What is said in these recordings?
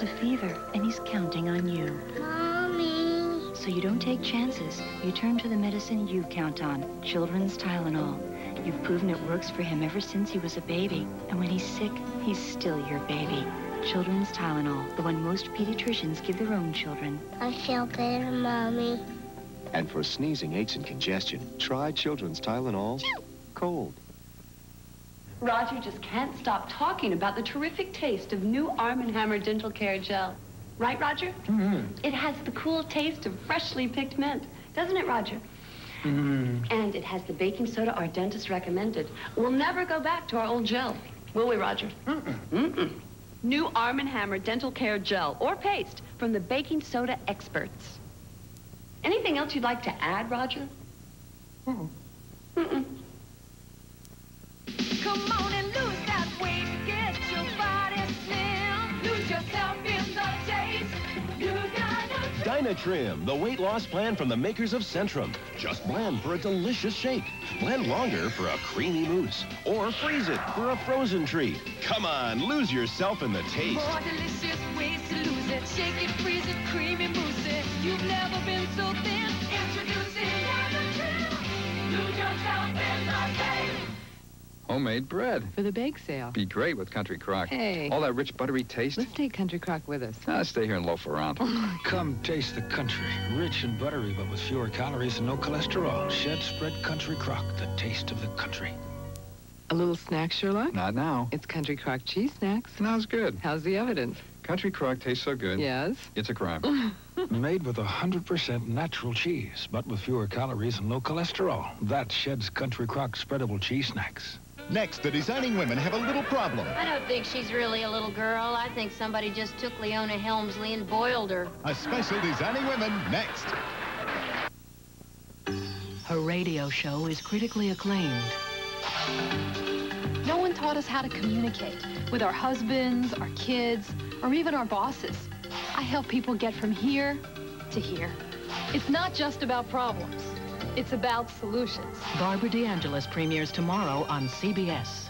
a fever, and he's counting on you. Mommy. So you don't take chances. You turn to the medicine you count on, Children's Tylenol. You've proven it works for him ever since he was a baby. And when he's sick, he's still your baby. Children's Tylenol, the one most pediatricians give their own children. I feel better, Mommy. And for sneezing, aches, and congestion, try Children's Tylenol Cold. Roger just can't stop talking about the terrific taste of new Arm & Hammer Dental Care Gel. Right, Roger? Mm-hmm. It has the cool taste of freshly picked mint, doesn't it, Roger? Mm-hmm. And it has the baking soda our dentist recommended. We'll never go back to our old gel, will we, Roger? Mm-mm. Mm-mm. New Arm & Hammer Dental Care Gel or paste from the baking soda experts. Anything else you'd like to add, Roger? Mm-mm. Mm-mm. Come on and lose that weight, get your body slim. Lose yourself in the taste. You gotta Dynatrim, the weight loss plan from the makers of Centrum. Just blend for a delicious shake. Blend longer for a creamy mousse. Or freeze it for a frozen treat. Come on, lose yourself in the taste. more delicious ways to lose it. Shake it, freeze it, creamy mousse it. You've never been so thin. Introducing Dynatrim. Lose yourself in the taste. Homemade bread. For the bake sale. Be great with Country Crock. Hey. All that rich, buttery taste. Let's take Country Crock with us. Stay here and loaf around. Come taste the country. Rich and buttery, but with fewer calories and no cholesterol. Shed Spread Country Crock, the taste of the country. A little snack, Sherlock? Not now. It's Country Crock cheese snacks. Now's good. How's the evidence? Country Crock tastes so good. Yes? It's a crime. Made with 100% natural cheese, but with fewer calories and no cholesterol. That's Shed's Country Crock spreadable cheese snacks. Next, the designing women have a little problem. I don't think she's really a little girl. I think somebody just took Leona Helmsley and boiled her. A special Designing Women next. Her radio show is critically acclaimed. No one taught us how to communicate with our husbands, our kids, or even our bosses. I help people get from here to here. It's not just about problems. It's about solutions. Barbara DeAngelis premieres tomorrow on CBS.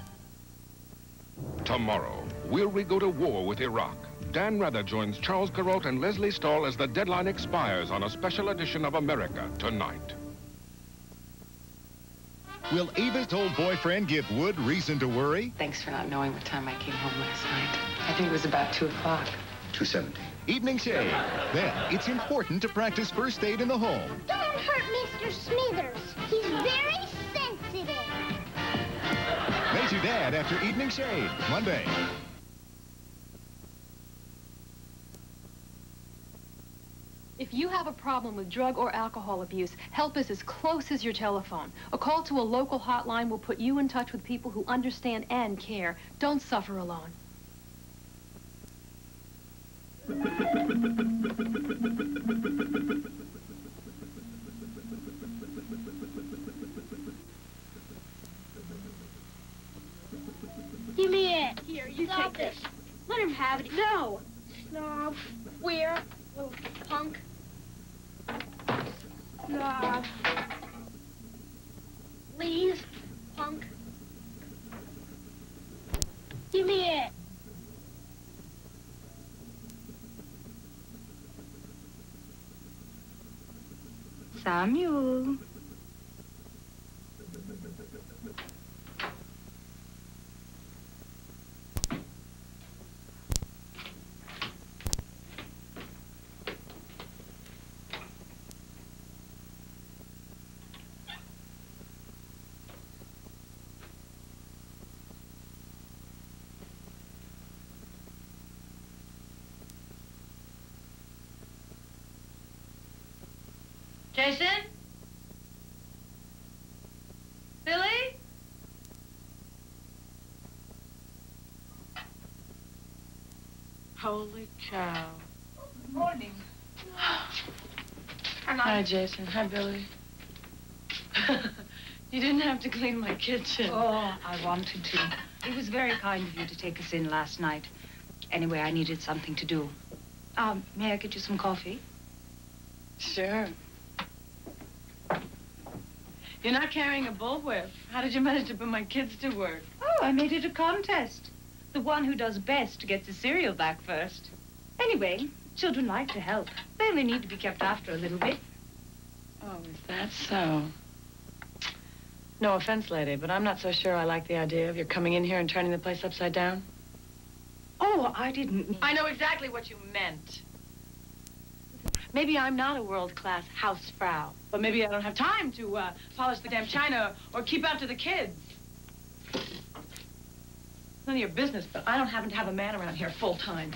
Tomorrow, will we go to war with Iraq? Dan Rather joins Charles Carrault and Leslie Stahl as the deadline expires on a special edition of America tonight. Will Eva's old boyfriend give Wood reason to worry? Thanks for not knowing what time I came home last night. I think it was about 2 o'clock. 2:70. Evening shade. Then it's important to practice first aid in the home. Don't hurt Mr. Smithers. He's very sensitive. Major Dad after Evening Shade, Monday. If you have a problem with drug or alcohol abuse, help is as close as your telephone. A call to a local hotline will put you in touch with people who understand and care. Don't suffer alone. Give me it. Here, you Stop take it. this. Let him have it. No. Snob. Where? Little punk. Snob. Please, punk. Give me it. Samuel. Jason? Billy? Holy cow. Good morning. Hi, Jason. Hi, Billy. You didn't have to clean my kitchen. Oh, I wanted to. It was very kind of you to take us in last night. Anyway, I needed something to do. May I get you some coffee? Sure. You're not carrying a bullwhip. How did you manage to put my kids to work? Oh, I made it a contest. The one who does best gets the cereal back first. Anyway, children like to help. They only need to be kept after a little bit. Oh, is that so? No offense, lady, but I'm not so sure I like the idea of your coming in here and turning the place upside down. Oh, I didn't mean... I know exactly what you meant. Maybe I'm not a world-class housefrau, but maybe I don't have time to polish the damn china or keep out to the kids. None of your business, but I don't happen to have a man around here full-time.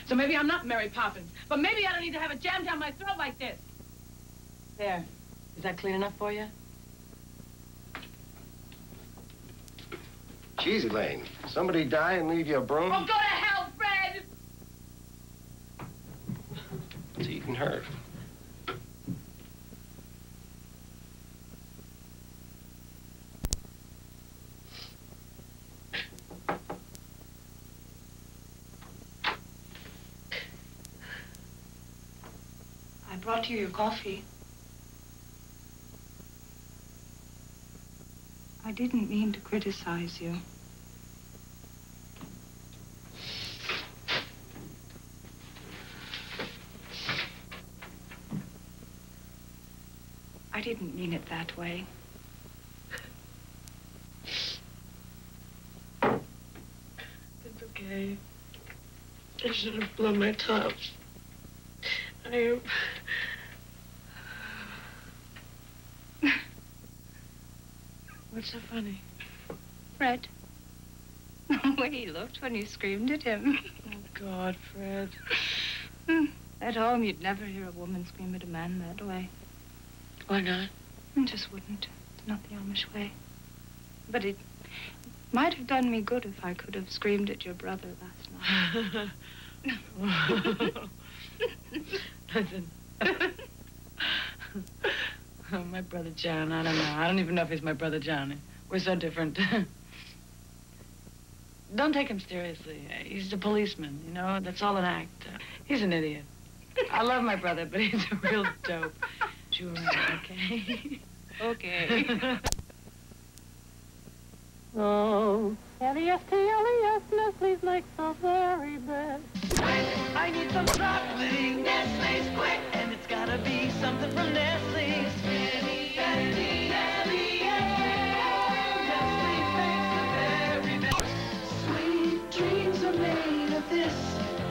So maybe I'm not Mary Poppins, but maybe I don't need to have it jammed down my throat like this. There. Is that clean enough for you? Jeez, Elaine, somebody die and leave you a broom? Oh, go to hell, Fred! It's eating her. I brought you your coffee. I didn't mean to criticize you. I didn't mean it that way. It's okay. I should have blown my top. What's so funny? Fred. The way he looked when you screamed at him. Oh, God, Fred. At home, you'd never hear a woman scream at a man that way. Why not? I just wouldn't. It's not the Amish way. But it might have done me good if I could have screamed at your brother last night. Listen. Oh, my brother John, I don't know. I don't even know if he's my brother John. We're so different. Don't take him seriously. He's a policeman, you know? That's all an act. He's an idiot. I love my brother, but he's a real dope. Sure, okay? Okay. Oh, L-E-S-T-L-E-S, Nestle's makes the very best. I need some chocolate, Nestle's quick, and it's gotta be something from Nestle's. Nestle's makes the very best. Sweet dreams are made of this.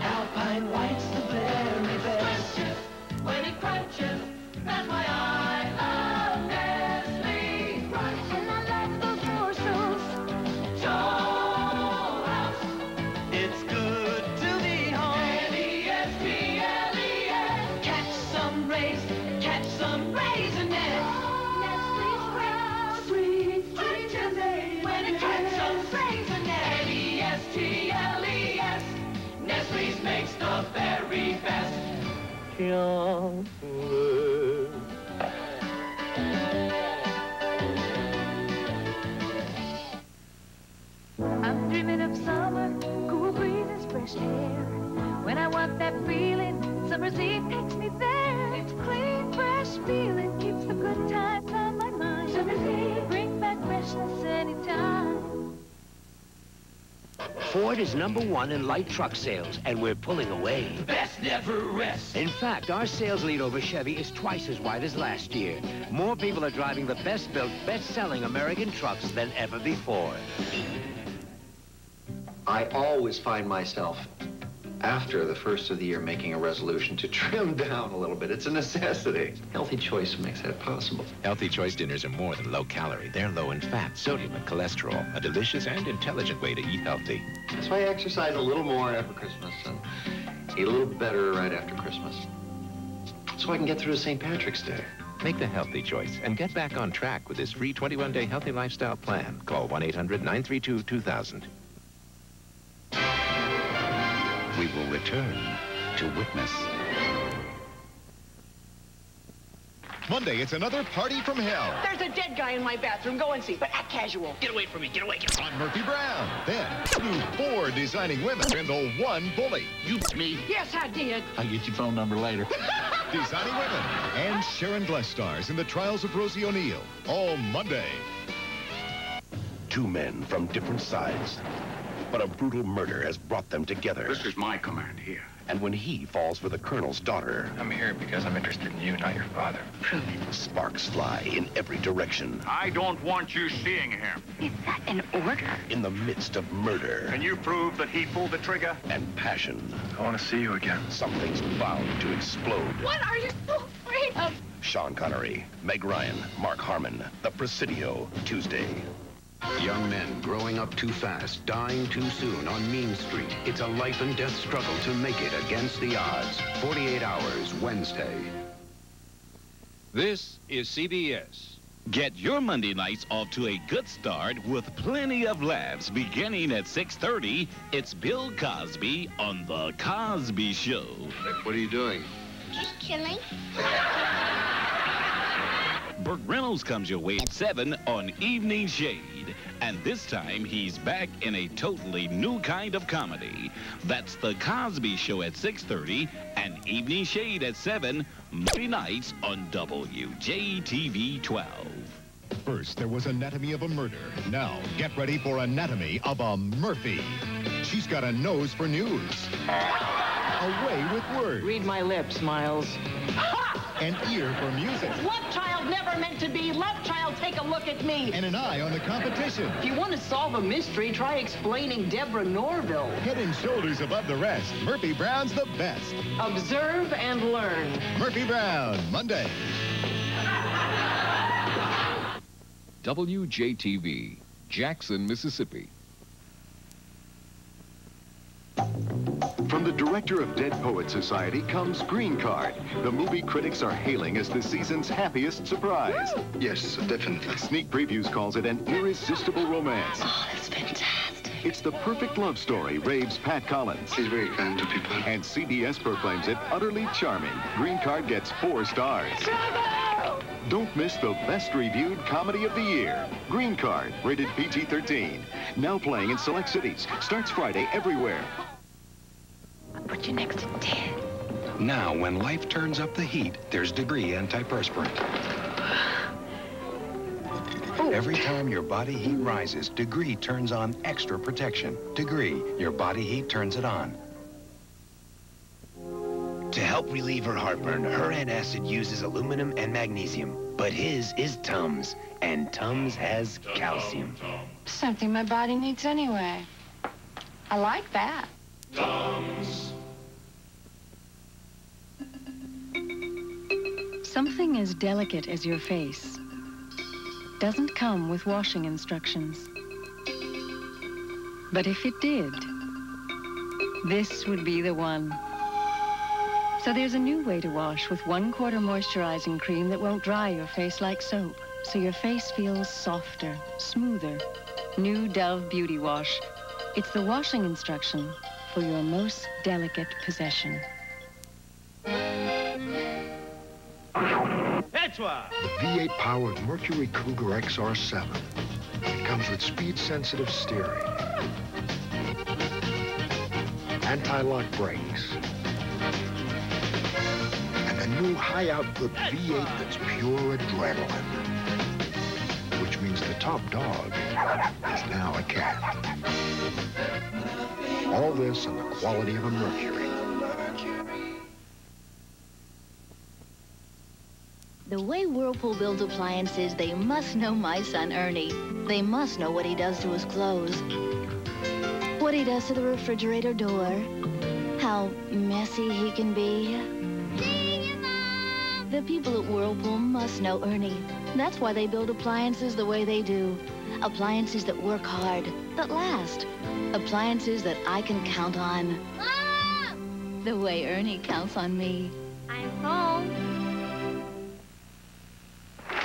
Alpine White's the very best. Crunches, when it crunches, that's why I love Nestle Crunch. And I love those morsels. Dollhouse. It's good to be home. N-E-S-T-L-E-S. Catch some rays, catch some raisinets. Nestle's quick, sweet crunches made. When it catch some raisinets. N-E-S-T-L-E-S. Nestle's makes the very best. Chocolate. I'm dreaming of summer, cool breezes, fresh air. When I want that feeling, summer's eve takes me there. It's clean, fresh feeling, keeps the good times on my mind. Summer's eve, bring back freshness anytime. Ford is #1 in light truck sales, and we're pulling away. Best never rests. In fact, our sales lead over Chevy is twice as wide as last year. More people are driving the best-built, best-selling American trucks than ever before. I always find myself, after the first of the year, making a resolution to trim down a little bit. It's a necessity. Healthy Choice makes that possible. Healthy Choice dinners are more than low-calorie. They're low in fat, sodium, and cholesterol. A delicious and intelligent way to eat healthy. That's why I exercise a little more after Christmas and eat a little better right after Christmas. So I can get through to St. Patrick's Day. Make the healthy choice and get back on track with this free 21-day healthy lifestyle plan. Call 1-800-932-2000. We will return to witness. Monday, it's another party from hell. There's a dead guy in my bathroom. Go and see, but act casual. Get away from me. Get away. I'm Murphy Brown. Then, 4 designing women and the 1 bully. You me? Yes, I did. I'll get your phone number later. Designing women and Sharon Glass stars in The Trials of Rosie O'Neill. All Monday. 2 men from different sides, But a brutal murder has brought them together. This is my command here. And when he falls for the colonel's daughter... I'm here because I'm interested in you, not your father. Prove it. Sparks fly in every direction. I don't want you seeing him. Is that an order? In the midst of murder. Can you prove that he pulled the trigger? And passion. I want to see you again. Something's bound to explode. What are you so afraid of? Sean Connery, Meg Ryan, Mark Harmon, The Presidio, Tuesday. Young men growing up too fast, dying too soon on Mean Street. It's a life and death struggle to make it against the odds. 48 Hours, Wednesday. This is CBS. Get your Monday nights off to a good start with plenty of laughs. Beginning at 6:30, it's Bill Cosby on The Cosby Show. What are you doing? Just chilling. Burt Reynolds comes your way at 7 on Evening Shade. And this time, he's back in a totally new kind of comedy. That's The Cosby Show at 6:30 and Evening Shade at 7, Monday nights on WJTV 12. First, there was Anatomy of a Murder. Now, get ready for Anatomy of a Murphy. She's got a nose for news. A way with words. Read my lips, Miles. An ear for music. Love child never meant to be. Love child, take a look at me. And an eye on the competition. If you want to solve a mystery, try explaining Deborah Norville. Head and shoulders above the rest. Murphy Brown's the best. Observe and learn. Murphy Brown, Monday. WJTV, Jackson, Mississippi. From the director of Dead Poets Society comes Green Card. The movie critics are hailing as the season's happiest surprise. Yes, definitely. Sneak Previews calls it an irresistible romance. Oh, that's fantastic. It's the perfect love story, raves Pat Collins. He's very kind to people. And CBS proclaims it utterly charming. Green Card gets 4 stars. Don't miss the best reviewed comedy of the year. Green Card, rated PG-13. Now playing in select cities. Starts Friday everywhere. I'll put you next to Ted. Now, when life turns up the heat, there's Degree antiperspirant. Every time your body heat rises, Degree turns on extra protection. Degree, your body heat turns it on. To help relieve her heartburn, her antacid uses aluminum and magnesium. But his is Tums, and Tums has calcium. Something my body needs anyway. I like that. Tums. Something as delicate as your face doesn't come with washing instructions. But if it did, this would be the one. So there's a new way to wash with 1/4 moisturizing cream that won't dry your face like soap. So your face feels softer, smoother. New Dove Beauty Wash. It's the washing instruction for your most delicate possession. That's why. The V8-powered Mercury Cougar XR7. It comes with speed-sensitive steering, anti-lock brakes, and a new high-output V8 that's pure adrenaline. Which means the top dog is now a cat. All this and the quality of a Mercury. The way Whirlpool builds appliances, they must know my son, Ernie. They must know what he does to his clothes, what he does to the refrigerator door, how messy he can be. The people at Whirlpool must know Ernie. That's why they build appliances the way they do. Appliances that work hard, that last. Appliances that I can count on. Mom! The way Ernie counts on me. I'm home.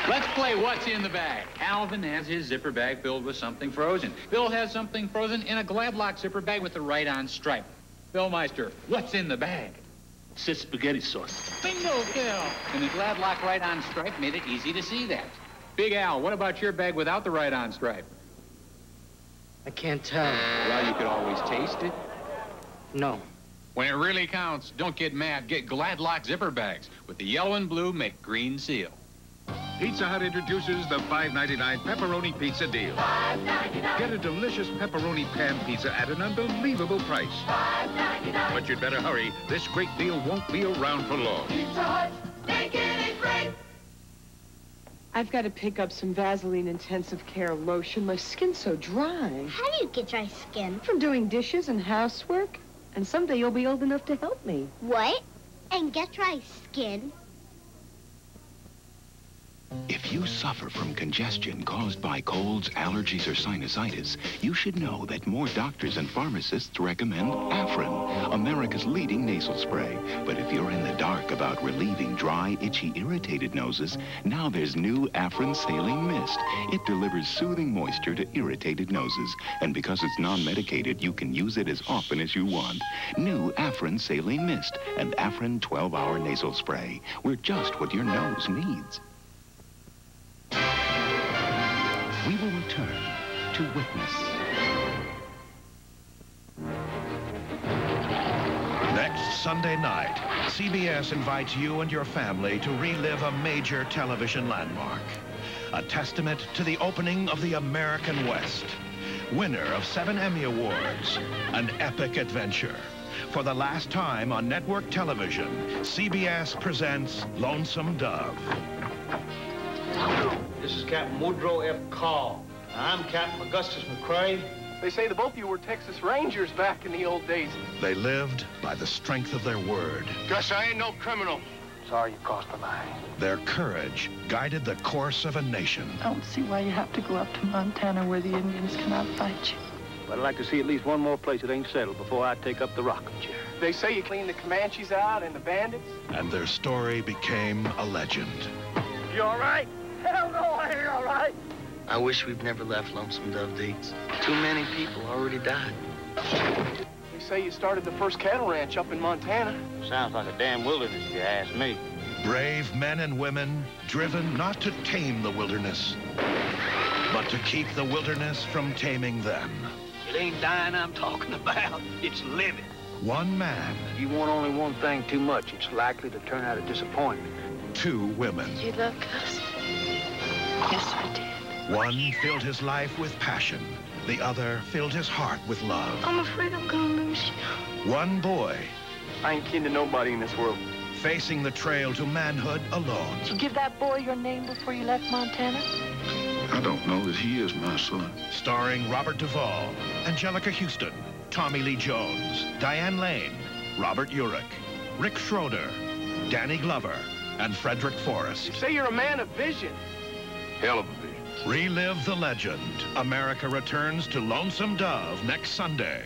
Let's play What's in the Bag. Alvin has his zipper bag filled with something frozen. Bill has something frozen in a Gladlock zipper bag with the right-on stripe. Bill Meister, what's in the bag? Sis spaghetti sauce. Bingo, Bill! And the Gladlock right-on stripe made it easy to see that. Big Al, what about your bag without the right-on stripe? I can't tell. Well, you could always taste it. No. When it really counts, don't get mad. Get Gladlock zipper bags. With the yellow and blue, make green seal. Pizza Hut introduces the $5.99 pepperoni pizza deal. $5.99. Get a delicious pepperoni pan pizza at an unbelievable price. $5.99. But you'd better hurry. This great deal won't be around for long. Pizza Hut, making it great. I've got to pick up some Vaseline Intensive Care lotion. My skin's so dry. How do you get dry skin? From doing dishes and housework. And someday you'll be old enough to help me. What? And get dry skin? If you suffer from congestion caused by colds, allergies, or sinusitis, you should know that more doctors and pharmacists recommend Afrin, America's leading nasal spray. But if you're in the dark about relieving dry, itchy, irritated noses, now there's new Afrin Saline Mist. It delivers soothing moisture to irritated noses. And because it's non-medicated, you can use it as often as you want. New Afrin Saline Mist and Afrin 12-hour nasal spray. We're just what your nose needs. We will return to Witness. Next Sunday night, CBS invites you and your family to relive a major television landmark. A testament to the opening of the American West. Winner of 7 Emmy Awards. An epic adventure. For the last time on network television, CBS presents Lonesome Dove. This is Captain Woodrow F. Call. I'm Captain Augustus McCrae. They say the both of you were Texas Rangers back in the old days. They lived by the strength of their word. Gus, I ain't no criminal. Sorry you crossed the line. Their courage guided the course of a nation. I don't see why you have to go up to Montana where the Indians cannot fight you. But I'd like to see at least one more place that ain't settled before I take up the rocking chair. They say you cleaned the Comanches out and the bandits. And their story became a legend. You all right? Hell no, I ain't all right. I wish we'd never left Lonesome Dove Deeds. Too many people already died. They say you started the first cattle ranch up in Montana. Sounds like a damn wilderness if you ask me. Brave men and women driven not to tame the wilderness, but to keep the wilderness from taming them. It ain't dying I'm talking about. It's living. One man. If you want only one thing too much, it's likely to turn out a disappointment. 2 women. You love Gus? Yes, I did. One filled his life with passion. The other filled his heart with love. I'm afraid I'm gonna lose you. One boy. I ain't kin to nobody in this world. Facing the trail to manhood alone. Did you give that boy your name before you left Montana? I don't know that he is my son. Starring Robert Duvall, Angelica Houston, Tommy Lee Jones, Diane Lane, Robert Urich, Rick Schroeder, Danny Glover, and Frederick Forrest. You say you're a man of vision. Hell of a vision. Relive the legend. America returns to Lonesome Dove next Sunday.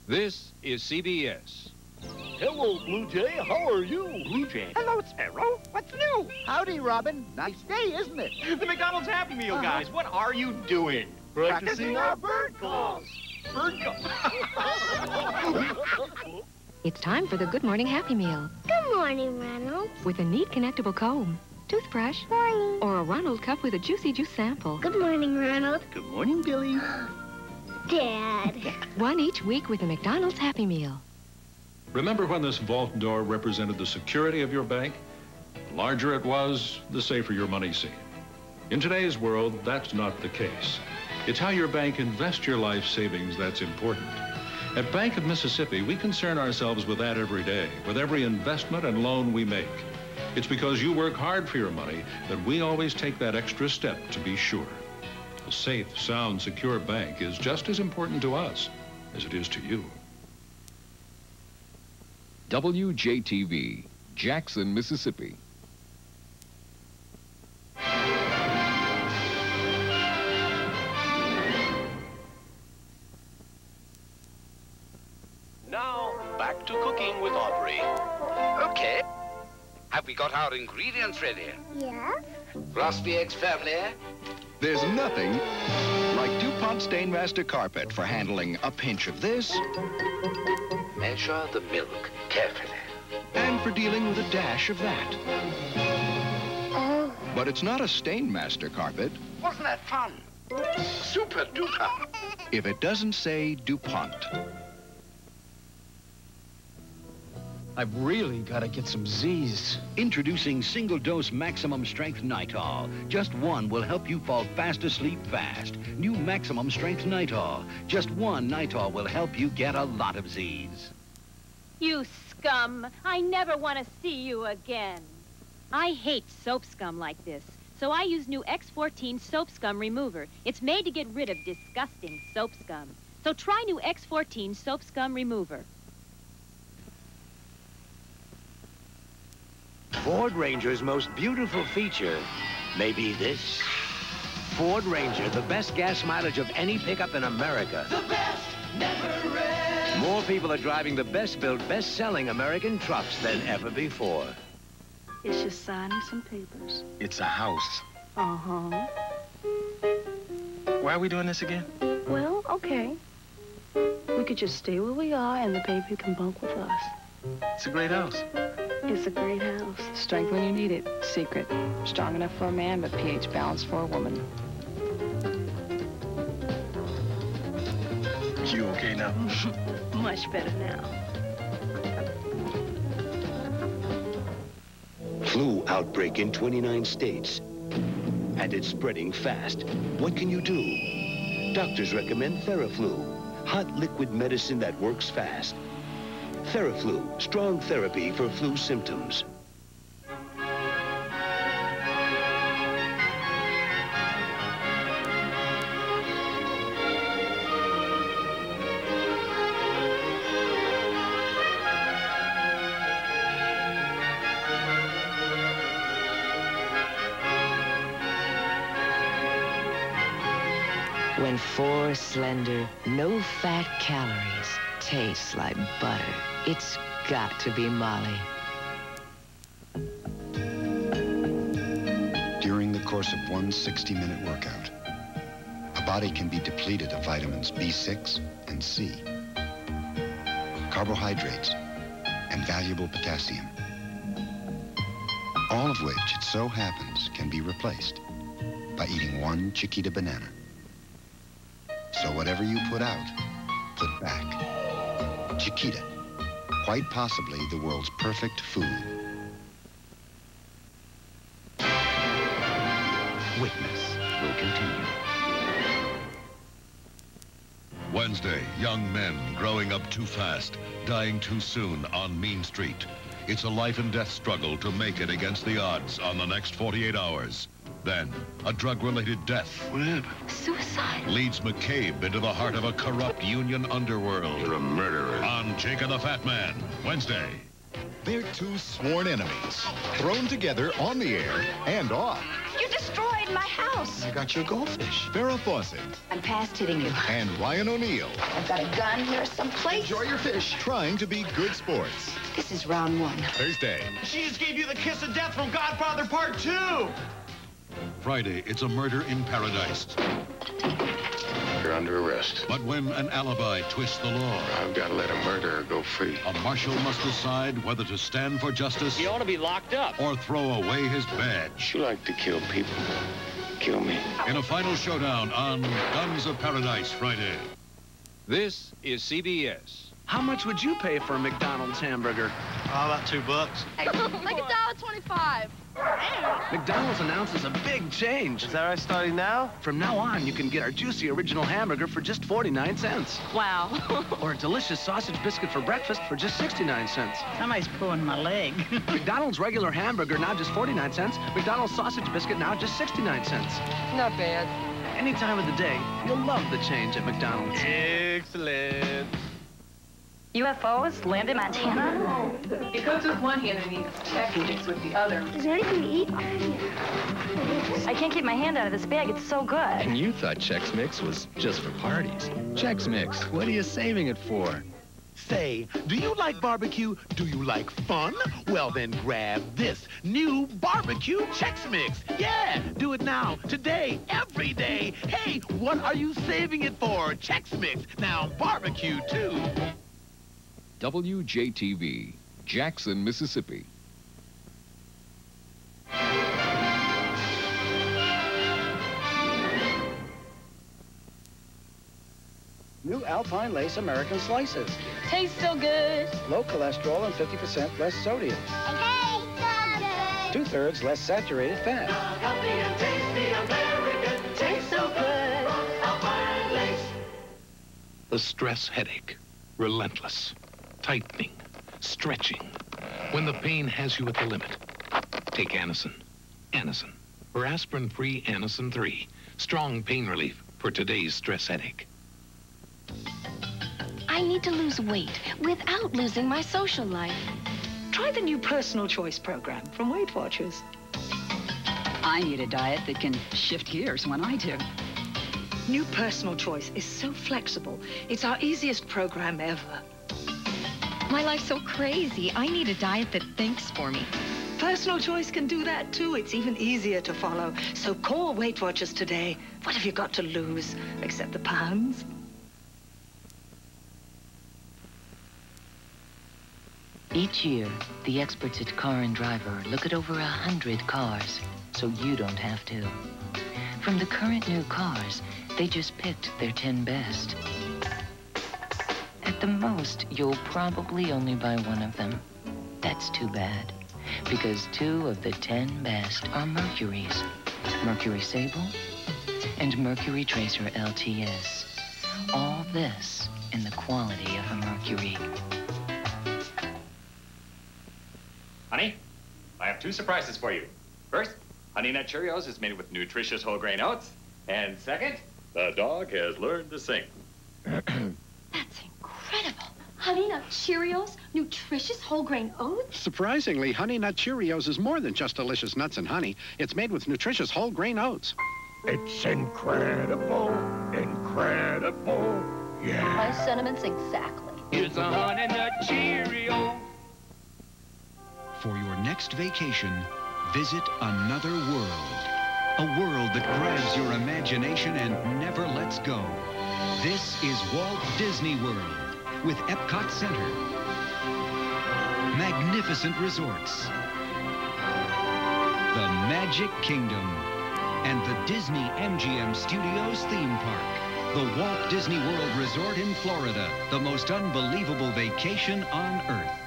This is CBS. Hello, Blue Jay. How are you? Blue Jay. Hello, Sparrow. What's new? Howdy, Robin. Nice day, isn't it? The McDonald's Happy Meal, guys. What are you doing? Practicing our bird calls. Bird calls. It's time for the Good Morning Happy Meal. Good morning, Ronald. With a neat connectable comb, toothbrush, Morning. or a Ronald cup with a juicy juice sample. Good morning, Ronald. Good morning, Billy. Dad. One each week with a McDonald's Happy Meal. Remember when this vault door represented the security of your bank? The larger it was, the safer your money seemed. In today's world, that's not the case. It's how your bank invests your life savings that's important. At Bank of Mississippi, we concern ourselves with that every day, with every investment and loan we make. It's because you work hard for your money that we always take that extra step to be sure. A safe, sound, secure bank is just as important to us as it is to you. WJTV, Jackson, Mississippi. Now, back to cooking with Audrey. Okay. Have we got our ingredients ready? Yes. Frosty eggs family? There's nothing like DuPont Stainmaster Carpet for handling a pinch of this. Measure the milk carefully. And for dealing with a dash of that. Oh. But it's not a Stainmaster carpet Wasn't that fun? Super duper. if it doesn't say DuPont. I've really got to get some Z's. Introducing single-dose maximum strength Nitol. Just one will help you fall fast asleep fast. New maximum strength Nitol. Just one Nitol will help you get a lot of Z's. You scum! I never want to see you again. I hate soap scum like this, so I use new X14 soap scum remover. It's made to get rid of disgusting soap scum. So try new X14 soap scum remover. Ford Ranger's most beautiful feature may be this. Ford Ranger, the best gas mileage of any pickup in America. The best never ends. More people are driving the best-built, best-selling American trucks than ever before. It's just signing some papers. It's a house. Uh-huh. Why are we doing this again? Well, okay. We could just stay where we are and the baby can bunk with us. It's a great house. It's a great house. Strength when you need it. Secret. Strong enough for a man, but pH balanced for a woman. You okay now? Much better now. Flu outbreak in 29 states. And it's spreading fast. What can you do? Doctors recommend Theraflu, hot liquid medicine that works fast. Theraflu, strong therapy for flu symptoms. When 4 slender, no-fat calories taste like butter, it's got to be Molly. During the course of one 60-minute workout, a body can be depleted of vitamins B6 and C, carbohydrates, and valuable potassium, all of which, it so happens, can be replaced by eating 1 Chiquita banana. So whatever you put out, put back. Chiquita, quite possibly the world's perfect food. Witness will continue. Wednesday, young men growing up too fast, dying too soon on Mean Street. It's a life and death struggle to make it against the odds on the next 48 hours. Then, a drug-related death. What happened? Suicide. Leads McCabe into the heart of a corrupt union underworld. You're a murderer. On Jake and the Fat Man, Wednesday. They're two sworn enemies, thrown together on the air and off. You destroyed my house. I got your goldfish. Farrah Fawcett. I'm past hitting you. And Ryan O'Neal. I've got a gun here someplace. Enjoy your fish. Trying to be good sports. This is round 1. Thursday. She just gave you the kiss of death from Godfather Part 2. Friday, it's a murder in paradise. You're under arrest. But when an alibi twists the law, I've got to let a murderer go free. a marshal must decide whether to stand for justice He ought to be locked up. or throw away his badge. You like to kill people. Kill me. In a final showdown on Guns of Paradise Friday. This is CBS. How much would you pay for a McDonald's hamburger? About $2. Like $1.25. McDonald's announces a big change. Is that right, starting now? From now on, you can get our juicy original hamburger for just 49 cents. Wow. Or a delicious sausage biscuit for breakfast for just 69 cents. Somebody's pulling my leg. McDonald's regular hamburger now just 49 cents. McDonald's sausage biscuit now just 69 cents. Not bad. Any time of the day, you'll love the change at McDonald's. Excellent. UFOs land in Montana? He cooks with one hand and he packages with the other. Is there anything to eat? I can't keep my hand out of this bag. It's so good. And you thought Chex Mix was just for parties. Chex Mix, what are you saving it for? Say, do you like barbecue? Do you like fun? Well, then grab this new barbecue Chex Mix. Yeah, do it now, today, every day. Hey, what are you saving it for? Chex Mix, now barbecue too. WJTV, Jackson, Mississippi. New Alpine Lace American Slices. Tastes so good. Low cholesterol and 50% less sodium. Hey, so good. 2/3 less saturated fat. Healthy and tasty American. Tastes so good. Alpine Lace. The stress headache. Relentless. Tightening. Stretching. When the pain has you at the limit. Take Anacin. Anacin. Or aspirin-free Anacin 3. Strong pain relief for today's stress headache. I need to lose weight without losing my social life. Try the new Personal Choice program from Weight Watchers. I need a diet that can shift gears when I do. New Personal Choice is so flexible. It's our easiest program ever. My life's so crazy. I need a diet that thinks for me. Personal Choice can do that too. It's even easier to follow. So call Weight Watchers today. What have you got to lose except the pounds? Each year, the experts at Car and Driver look at over 100 cars, so you don't have to. From the current new cars, they just picked their 10 best. At the most, you'll probably only buy one of them. That's too bad, because 2 of the 10 best are Mercury's. Mercury Sable and Mercury Tracer LTS. All this in the quality of a Mercury. Honey, I have 2 surprises for you. First, Honey Nut Cheerios is made with nutritious whole grain oats. And second, the dog has learned to sing. That's incredible. Honey Nut Cheerios, nutritious whole grain oats. Surprisingly, Honey Nut Cheerios is more than just delicious nuts and honey. It's made with nutritious whole grain oats. It's incredible, incredible, yeah. My sentiments exactly. It's a Honey Nut Cheerio. For your next vacation, visit another world. A world that grabs your imagination and never lets go. This is Walt Disney World with Epcot Center. Magnificent resorts. The Magic Kingdom. And the Disney MGM Studios theme park. The Walt Disney World Resort in Florida. The most unbelievable vacation on Earth.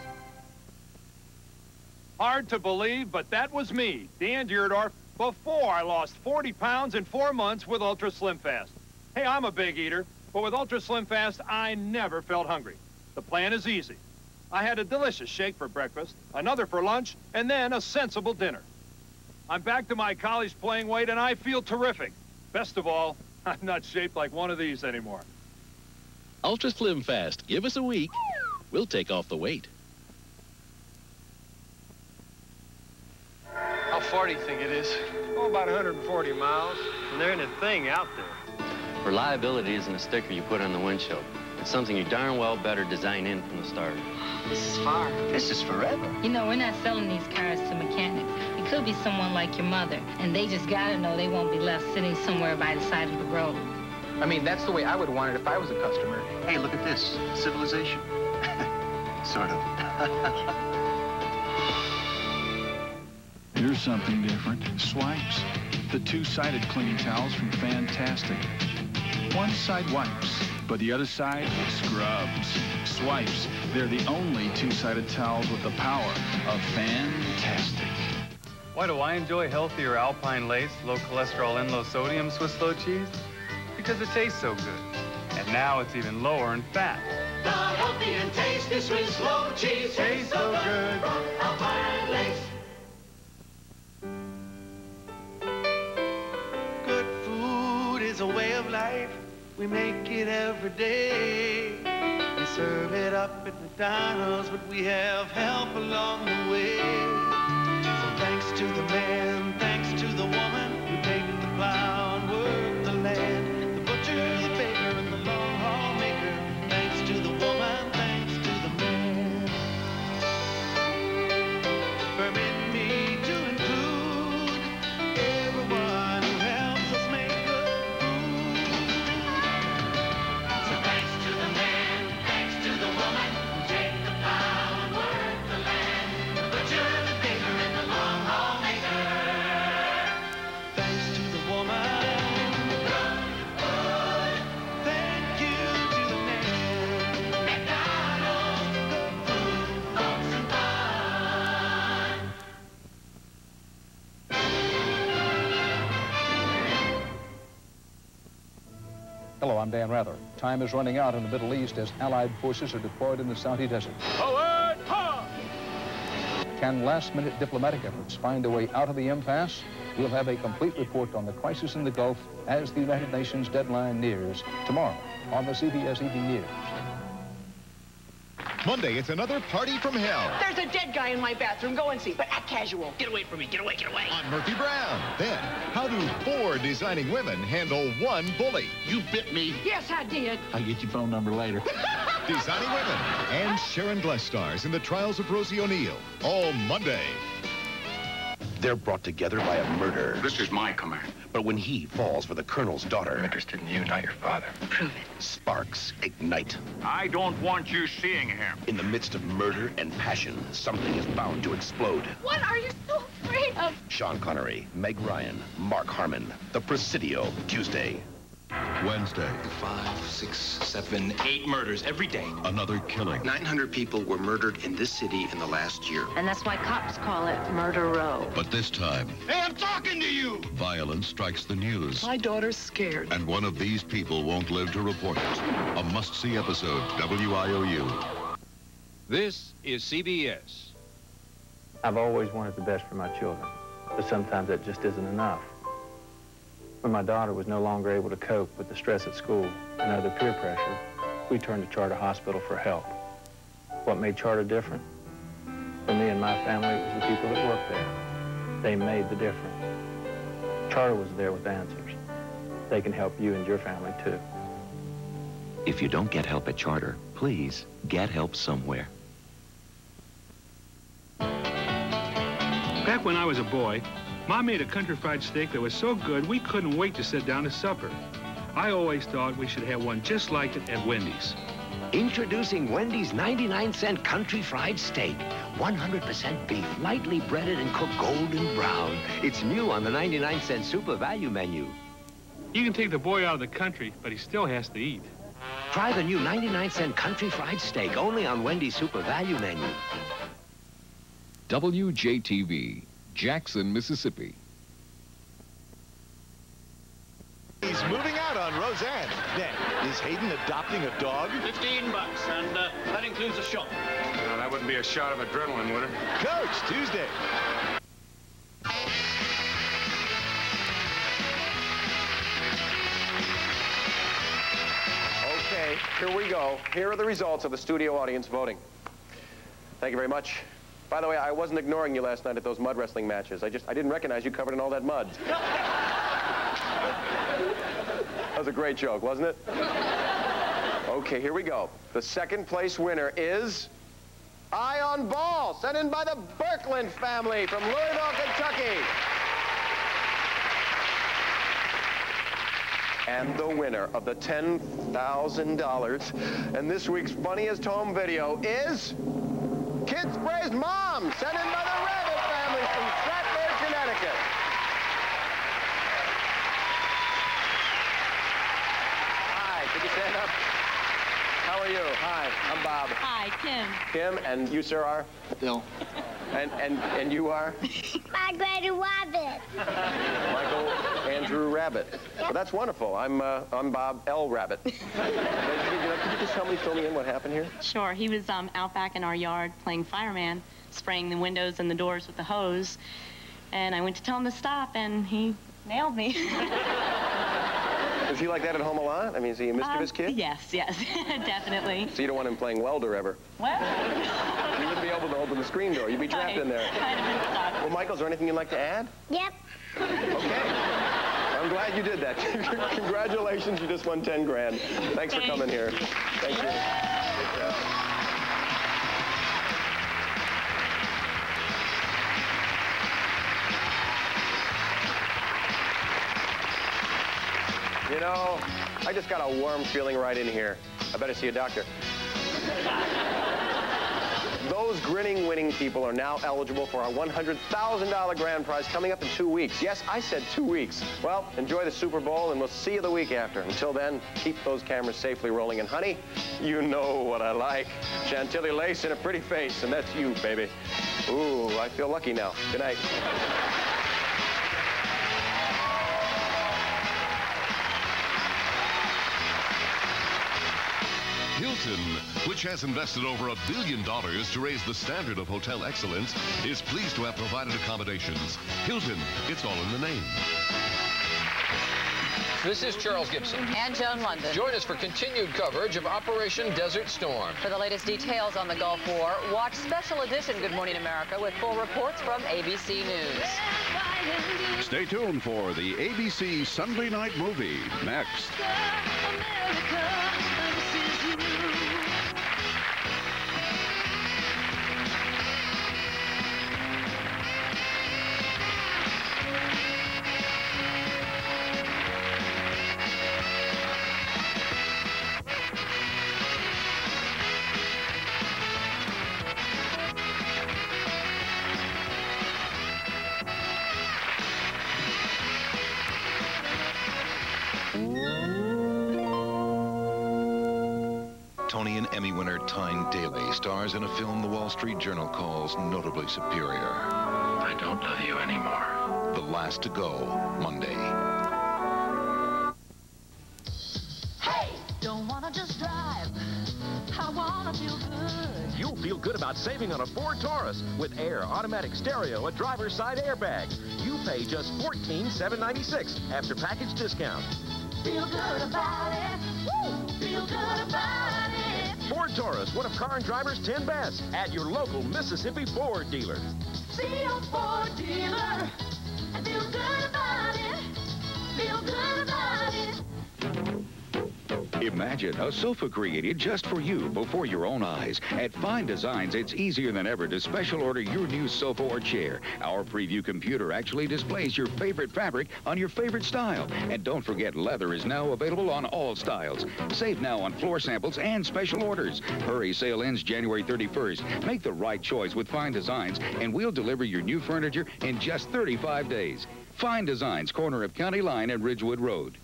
Hard to believe, but that was me, Dan Deerdorf, before I lost 40 pounds in 4 months with Ultra Slim Fast. Hey, I'm a big eater, but with Ultra Slim Fast, I never felt hungry. The plan is easy. I had a delicious shake for breakfast, another for lunch, and then a sensible dinner. I'm back to my college playing weight, and I feel terrific. Best of all, I'm not shaped like one of these anymore. Ultra Slim Fast. Give us a week. We'll take off the weight. How far do you think it is? Oh, about 140 miles. And there ain't a thing out there. Reliability isn't a sticker you put on the windshield. It's something you darn well better design in from the start. This is far. This is forever. You know, we're not selling these cars to mechanics. It could be someone like your mother, and they just gotta know they won't be left sitting somewhere by the side of the road. I mean, that's the way I would want it if I was a customer. Hey, look at this. Civilization. Sort of. Here's something different. Swipes. The 2-sided cleaning towels from Fantastic. One side wipes, but the other side scrubs. Swipes. They're the only 2-sided towels with the power of Fantastic. Why do I enjoy healthier Alpine Lace, low cholesterol and low sodium Swiss low cheese? Because it tastes so good. And now it's even lower in fat. The healthy and tasty Swiss low cheese tastes so good. Alpine Lace. Good food is a way of life. We make it every day. We serve it up at McDonald's, but we have help along the way. So thanks to the man, thanks to the woman who take the plow and work the land. The butcher, the baker, and the long haul maker. Thanks to the woman, thanks to the man. Permit me to include everyone who helps us make good food. So thanks to the man, thanks to the woman who take the plow and work the land. I'm Dan Rather. Time is running out in the Middle East as Allied forces are deployed in the Saudi desert. Forward, ha! Can last-minute diplomatic efforts find a way out of the impasse? We'll have a complete report on the crisis in the Gulf as the United Nations deadline nears tomorrow on the CBS Evening News. Monday, it's another party from hell. There's a dead guy in my bathroom. Go and see, but act casual. Get away from me. Get away, get away. On Murphy Brown. Then, how do 4 designing women handle 1 bully? You bit me. Yes, I did. I'll get your phone number later. Designing Women and Sharon Gless stars in The Trials of Rosie O'Neill. All Monday. They're brought together by a murder. This is my command. But when he falls for the colonel's daughter... I'm interested in you, not your father. Prove it. Sparks ignite. I don't want you seeing him. In the midst of murder and passion, something is bound to explode. What are you so afraid of? Sean Connery, Meg Ryan, Mark Harmon, The Presidio, Tuesday. Wednesday. 5, 6, 7, 8 murders every day. Another killing. 900 people were murdered in this city in the last year. And that's why cops call it Murder Row. But this time... Hey, I'm talking to you! Violence strikes the news. My daughter's scared. And one of these people won't live to report it. A must-see episode, WIOU. This is CBS. I've always wanted the best for my children, but sometimes that just isn't enough. When my daughter was no longer able to cope with the stress at school and other peer pressure, we turned to Charter Hospital for help. What made Charter different? For me and my family, it was the people that worked there. They made the difference. Charter was there with answers. They can help you and your family, too. If you don't get help at Charter, please get help somewhere. Back when I was a boy, Mom made a country fried steak that was so good we couldn't wait to sit down to supper. I always thought we should have one just like it at Wendy's. Introducing Wendy's 99-cent country fried steak. 100% beef, lightly breaded and cooked golden brown. It's new on the 99-cent super value menu. You can take the boy out of the country, but he still has to eat. Try the new 99-cent country fried steak only on Wendy's super value menu. WJTV, Jackson, Mississippi. He's moving out on Roseanne. Then, is Hayden adopting a dog? $15, and that includes a shot. No, that wouldn't be a shot of adrenaline, would it? Coach, Tuesday. Okay, here we go. Here are the results of the studio audience voting. Thank you very much. By the way, I wasn't ignoring you last night at those mud wrestling matches. I didn't recognize you covered in all that mud. That was a great joke, wasn't it? Okay, here we go. The second place winner is Eye on Ball, sent in by the Birkland family from Louisville, Kentucky. And the winner of the $10,000 and this week's funniest home video is Kids Praised Mom, sent in by the Rabbit family from Stratford, Connecticut. Hi, could you stand up? How are you? Hi, I'm Bob. Hi, Kim. Kim, and you, sir, are? Bill. And you are? Michael Rabbit. Michael Andrew Rabbit. Well, that's wonderful. I'm Bob L. Rabbit. Could you just help me fill me in what happened here? Sure. He was out back in our yard playing fireman, spraying the windows and the doors with the hose. And I went to tell him to stop, and he nailed me. Is he like that at home a lot? I mean, is he a mischievous kid? Yes, definitely. So you don't want him playing welder ever? Well... You wouldn't be able to open the screen door. You'd be trapped in there. Well, Michael, is there anything you'd like to add? Yep. Okay. I'm glad you did that. Congratulations, you just won 10 grand. Thanks for coming here. Thank you. You know, I just got a warm feeling right in here. I better see a doctor. Those grinning, winning people are now eligible for our $100,000 grand prize coming up in 2 weeks. Yes, I said 2 weeks. Well, enjoy the Super Bowl, and we'll see you the week after. Until then, keep those cameras safely rolling. And, honey, you know what I like. Chantilly lace and a pretty face, and that's you, baby. Ooh, I feel lucky now. Good night. Hilton, which has invested over $1 billion to raise the standard of hotel excellence, is pleased to have provided accommodations. Hilton, it's all in the name. This is Charles Gibson. And Joan London. Join us for continued coverage of Operation Desert Storm. For the latest details on the Gulf War, watch Special Edition Good Morning America with full reports from ABC News. Stay tuned for the ABC Sunday Night Movie next. Tony and Emmy winner Tyne Daly stars in a film the Wall Street Journal calls notably superior. I don't love you anymore. The Last to Go, Monday. Hey! Don't wanna just drive. I wanna feel good. You'll feel good about saving on a Ford Taurus with air, automatic stereo, and driver's side airbag. You pay just $14,796 after package discount. Feel good about it. Woo! Feel good about it. Ford Taurus, one of Car and Driver's 10 best at your local Mississippi Ford dealer. See your Ford dealer and feel good about it. Feel good about it. Imagine a sofa created just for you before your own eyes. At Fine Designs, it's easier than ever to special order your new sofa or chair. Our preview computer actually displays your favorite fabric on your favorite style. And don't forget, leather is now available on all styles. Save now on floor samples and special orders. Hurry, sale ends January 31st. Make the right choice with Fine Designs, and we'll deliver your new furniture in just 35 days. Fine Designs, corner of County Line and Ridgewood Road.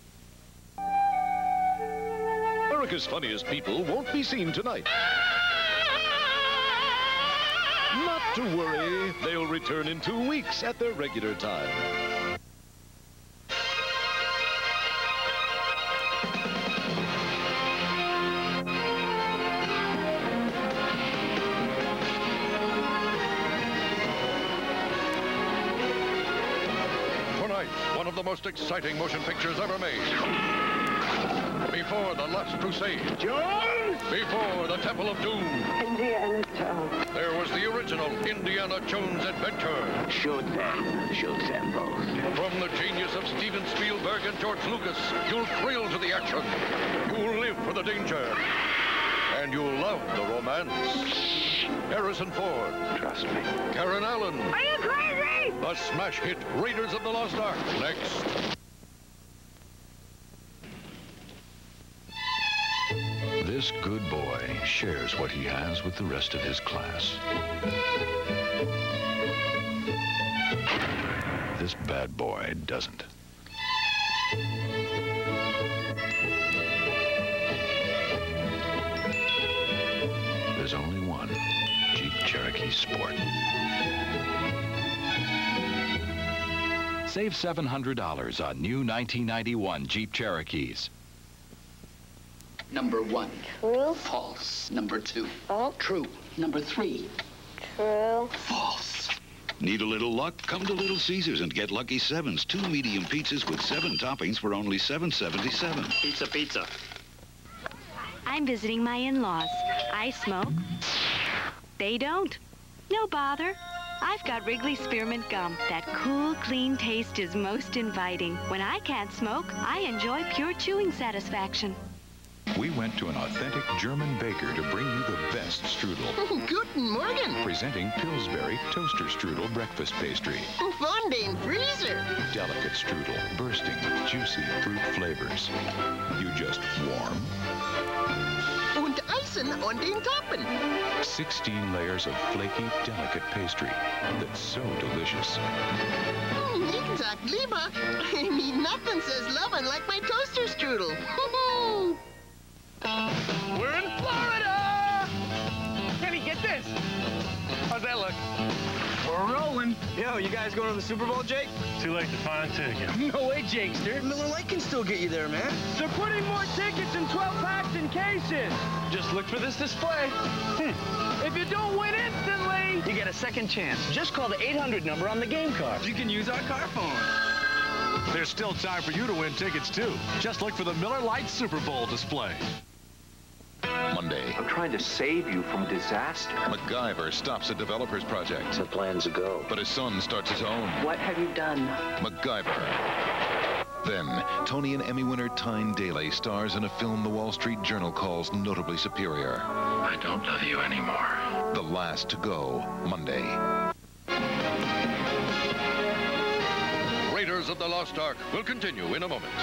America's Funniest People won't be seen tonight. Not to worry, they'll return in 2 weeks at their regular time. Tonight, one of the most exciting motion pictures ever made. Before the Last Crusade. Jones! Before the Temple of Doom. Indiana Jones. There was the original Indiana Jones adventure. Shoot them both. From the genius of Steven Spielberg and George Lucas, you'll thrill to the action. You'll live for the danger. And you'll love the romance. Harrison Ford. Trust me. Karen Allen. Are you crazy? The smash hit Raiders of the Lost Ark. Next. This good boy shares what he has with the rest of his class. This bad boy doesn't. There's only one Jeep Cherokee Sport. Save $700 on new 1991 Jeep Cherokees. Number 1. True. False. Number 2. False. True. Number 3. True. False. Need a little luck? Come to Little Caesars and get Lucky Sevens. 2 medium pizzas with 7 toppings for only $7.77. Pizza, pizza. I'm visiting my in-laws. I smoke. They don't. No bother. I've got Wrigley Spearmint Gum. That cool, clean taste is most inviting. When I can't smoke, I enjoy pure chewing satisfaction. We went to an authentic German baker to bring you the best strudel. Guten Morgen. Presenting Pillsbury Toaster Strudel breakfast pastry. Von den Freezer. Delicate strudel, bursting with juicy fruit flavors. You just warm. Und Eisen on den Toppen. 16 layers of flaky, delicate pastry that's so delicious. Ich sag lieber, I mean, nothing says lovin' like my toaster strudel. We're in Florida! Kenny, get this. How's that look? We're rolling. Yo, you guys going to the Super Bowl, Jake? Too late to find a ticket. No way, Jakester. Miller Lite can still get you there, man. They're putting more tickets in 12 packs in cases. Just look for this display. If you don't win instantly, you get a second chance. Just call the 800 number on the game card. You can use our car phone. There's still time for you to win tickets, too. Just look for the Miller Lite Super Bowl display. Monday. I'm trying to save you from disaster. MacGyver stops a developer's project. The plan's a go. But his son starts his own. What have you done? MacGyver. Then, Tony and Emmy winner Tyne Daly stars in a film the Wall Street Journal calls notably superior. I don't love you anymore. The Last to Go, Monday. Raiders of the Lost Ark will continue in a moment.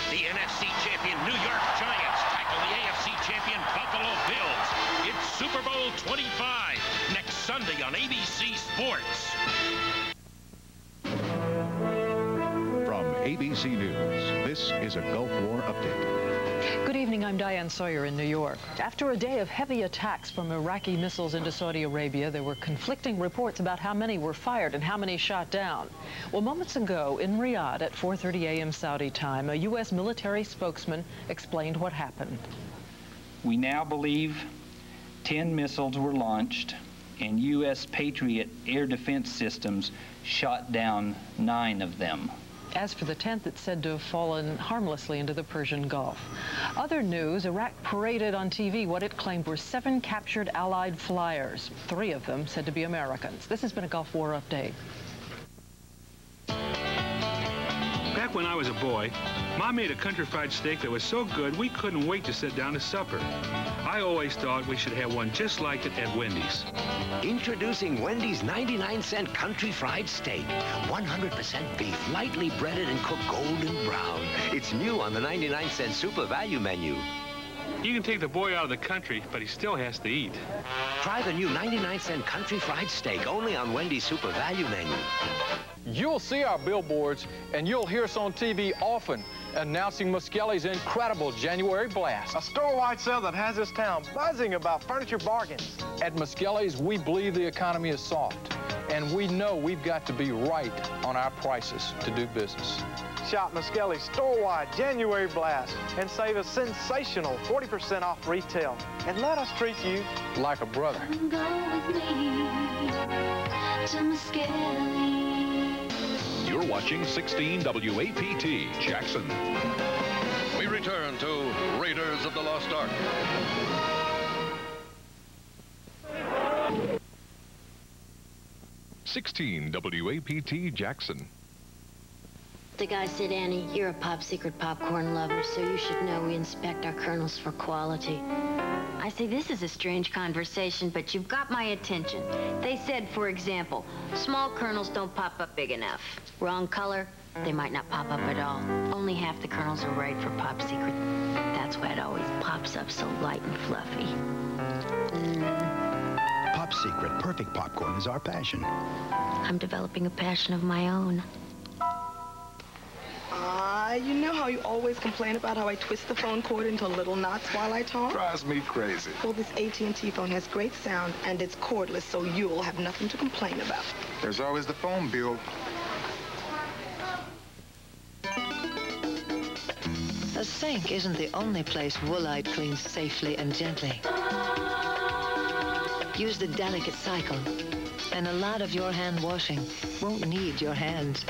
The NFC champion New York Giants tackle the AFC champion Buffalo Bills. It's Super Bowl 25 next Sunday on ABC Sports. From ABC News, this is a Gulf War update. Good evening, I'm Diane Sawyer in New York. After a day of heavy attacks from Iraqi missiles into Saudi Arabia, there were conflicting reports about how many were fired and how many shot down. Well, moments ago in Riyadh at 4:30 a.m. Saudi time, a U.S. military spokesman explained what happened. We now believe 10 missiles were launched and U.S. Patriot air defense systems shot down 9 of them. As for the 10th, it's said to have fallen harmlessly into the Persian Gulf. Other news, Iraq paraded on TV what it claimed were 7 captured Allied flyers, 3 of them said to be Americans. This has been a Gulf War update. Back when I was a boy, Mom made a country fried steak that was so good we couldn't wait to sit down to supper. I always thought we should have one just like it at Wendy's. Introducing Wendy's 99-cent country fried steak. 100% beef, lightly breaded and cooked golden brown. It's new on the 99-cent super value menu. You can take the boy out of the country, but he still has to eat. Try the new 99-cent country fried steak, only on Wendy's super value menu. You'll see our billboards, and you'll hear us on TV often announcing Muskelly's incredible January blast. a store-wide sale that has this town buzzing about furniture bargains. At Muskelly's, we believe the economy is soft, and we know we've got to be right on our prices to do business. Shop Muskelly's store-wide January blast and save a sensational 40% off retail. And let us treat you like a brother. Go with me to Muskelly. You're watching 16 WAPT, Jackson. We return to Raiders of the Lost Ark. WAPT, Jackson. The guy said, Annie, you're a Pop Secret popcorn lover, so you should know we inspect our kernels for quality. I say, this is a strange conversation, but you've got my attention. They said, for example, small kernels don't pop up big enough. Wrong color, they might not pop up at all. Only half the kernels are right for Pop Secret. That's why it always pops up so light and fluffy. Pop Secret, perfect popcorn is our passion. I'm developing a passion of my own. You know how you always complain about how I twist the phone cord into little knots while I talk? Drives me crazy. Well, this AT&T phone has great sound, and it's cordless, so you'll have nothing to complain about. There's always the phone bill. A sink isn't the only place Woolite cleans safely and gently. Use the delicate cycle, and a lot of your hand washing won't need your hands.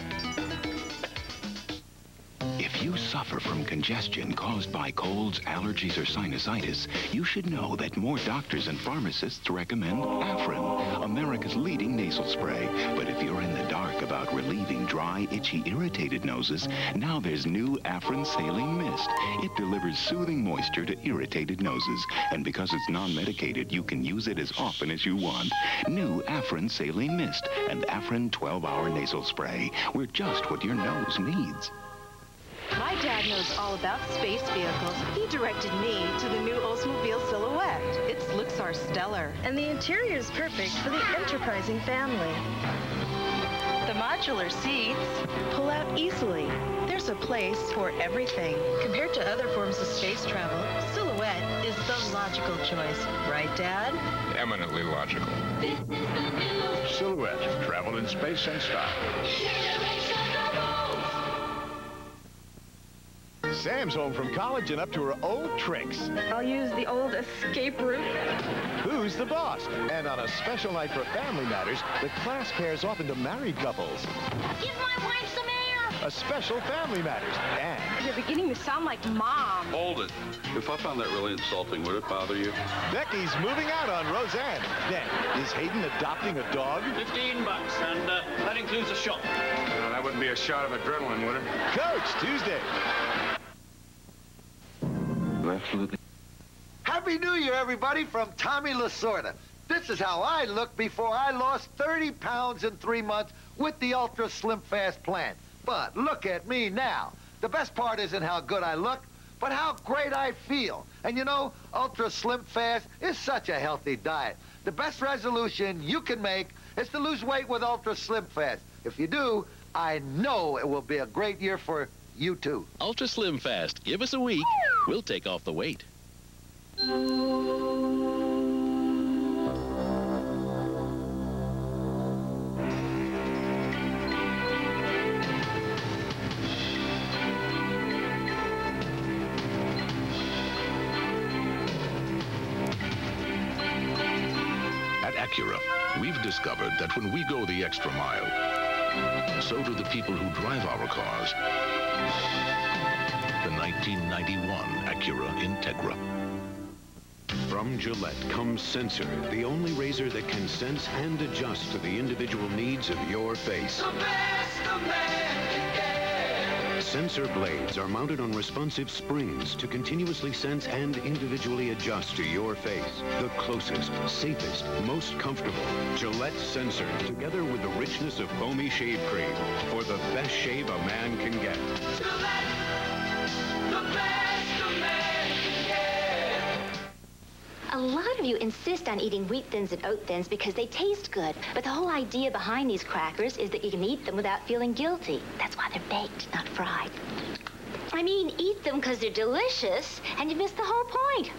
If you suffer from congestion caused by colds, allergies, or sinusitis, you should know that more doctors and pharmacists recommend Afrin, America's leading nasal spray. But if you're in the dark about relieving dry, itchy, irritated noses, now there's new Afrin Saline Mist. It delivers soothing moisture to irritated noses. And because it's non-medicated, you can use it as often as you want. New Afrin Saline Mist and Afrin 12-hour nasal spray. We're just what your nose needs. My dad knows all about space vehicles. He directed me to the new Oldsmobile Silhouette. Its looks are stellar, and the interior is perfect for the enterprising family. The modular seats pull out easily. There's a place for everything. Compared to other forms of space travel, Silhouette is The logical choice. Right, Dad? Eminently logical. Silhouette. Travel in space and style. Sam's home from college and up to her old tricks. I'll use the old escape route. Who's the boss? And on a special night for Family Matters, the class pairs off into married couples. Give my wife some air! A special Family Matters. And You're beginning to sound like Mom. Hold it. If I found that really insulting, would it bother you? Becky's moving out on Roseanne. Then, is Hayden adopting a dog? $15, and that includes a shot. Well, that wouldn't be a shot of adrenaline, would it? Coach, Tuesday. Absolutely. Happy New Year, everybody, from Tommy Lasorda. This is how I looked before I lost 30 pounds in 3 months with the Ultra Slim Fast plan. But look at me now. The best part isn't how good I look, but how great I feel. And you know, Ultra Slim Fast is such a healthy diet. The best resolution you can make is to lose weight with Ultra Slim Fast. If you do, I know it will be a great year for you too. Ultra Slim Fast. Give us a week. We'll take off the weight. At Acura, we've discovered that when we go the extra mile, so do the people who drive our cars. The 1991 Acura Integra. From Gillette comes Sensor, the only razor that can sense and adjust to the individual needs of your face. The best a man can get. Sensor blades are mounted on responsive springs to continuously sense and individually adjust to your face. The closest, safest, most comfortable. Gillette Sensor, together with the richness of foamy shave cream, for the best shave a man can get. Gillette, the best a man can get. A lot of you insist on eating wheat thins and oat thins because they taste good. But the whole idea behind these crackers is that you can eat them without feeling guilty. That's why they're baked, not fried. I mean, eat them because they're delicious, and you miss the whole point.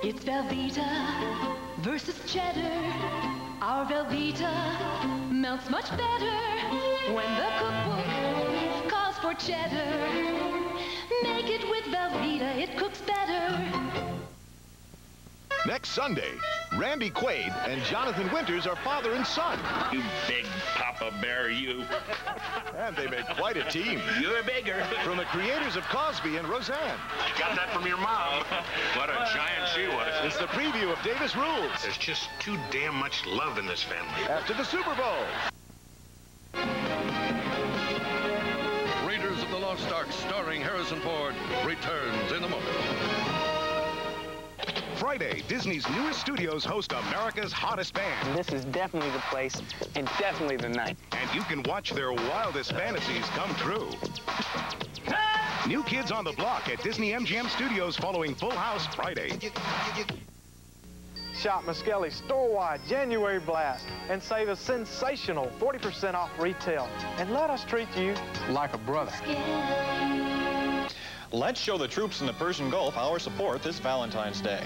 It's Velveeta versus cheddar. Our Velveeta melts much better when the cookbook calls for cheddar. Make it with Velveeta, it cooks better. Next Sunday, Randy Quaid and Jonathan Winters are father and son. You big Papa Bear, you. And they make quite a team. You're bigger. From the creators of Cosby and Roseanne. Got that from your mom. What a giant she was. It's the preview of Davis Rules. There's just too damn much love in this family. After the Super Bowl. Raiders of the Lost Ark, starring Harrison Ford, returns in a moment. Friday, Disney's newest studios host America's hottest band. This is definitely the place and definitely the night. And you can watch their wildest fantasies come true. New Kids on the Block at Disney MGM Studios following Full House Friday. Shop Muskelly's store-wide January blast and save a sensational 40% off retail. And let us treat you like a brother. Let's show the troops in the Persian Gulf our support this Valentine's Day.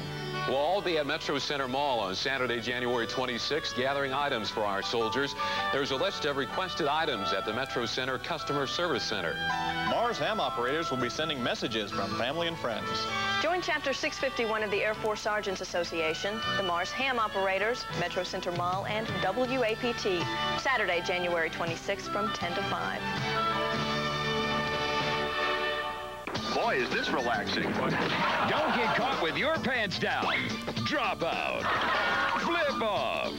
We'll all be at Metro Center Mall on Saturday, January 26th, gathering items for our soldiers. There's a list of requested items at the Metro Center Customer Service Center. Mars ham operators will be sending messages from family and friends. Join Chapter 651 of the Air Force Sergeants Association, the Mars Ham Operators, Metro Center Mall, and WAPT, Saturday, January 26th from 10 to 5. Boy, is this relaxing. Don't get caught with your pants down. Drop out. Flip off.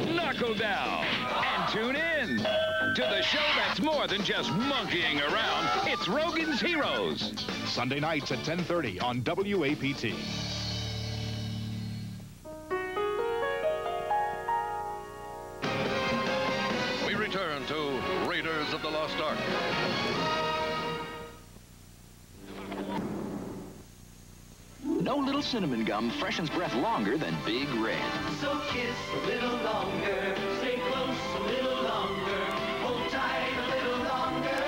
Knuckle down. And tune in to the show that's more than just monkeying around. It's Rogan's Heroes. Sunday nights at 10:30 on WAPT. We return to Raiders of the Lost Ark. No little cinnamon gum freshens breath longer than Big Red. So kiss a little longer, stay close a little longer, hold tight a little longer,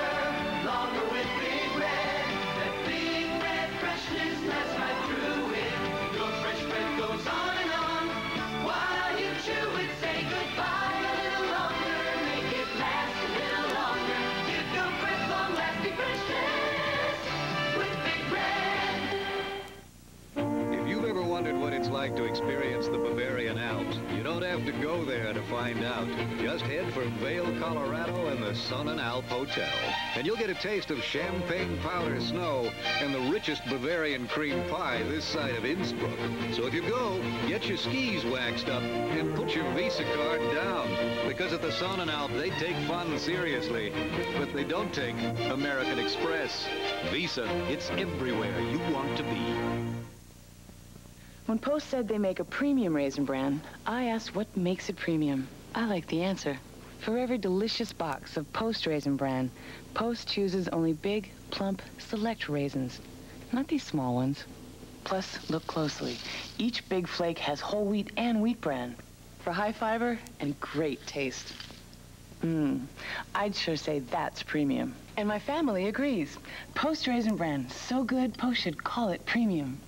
longer with Big Red. That Big Red freshness lasts right through it. Alps. You don't have to go there to find out. Just head for Vail, Colorado and the Sun and Alp Hotel. And you'll get a taste of champagne powder snow and the richest Bavarian cream pie this side of Innsbruck. So if you go, get your skis waxed up and put your Visa card down. Because at the Sun and Alp, they take fun seriously, but they don't take American Express. Visa, it's everywhere you want to be. When Post said they make a premium Raisin Bran, I asked what makes it premium. I like the answer. For every delicious box of Post Raisin Bran, Post chooses only big, plump, select raisins, not these small ones. Plus, look closely. Each big flake has whole wheat and wheat bran for high fiber and great taste. I'd sure say that's premium. And my family agrees. Post Raisin Bran, so good, Post should call it premium.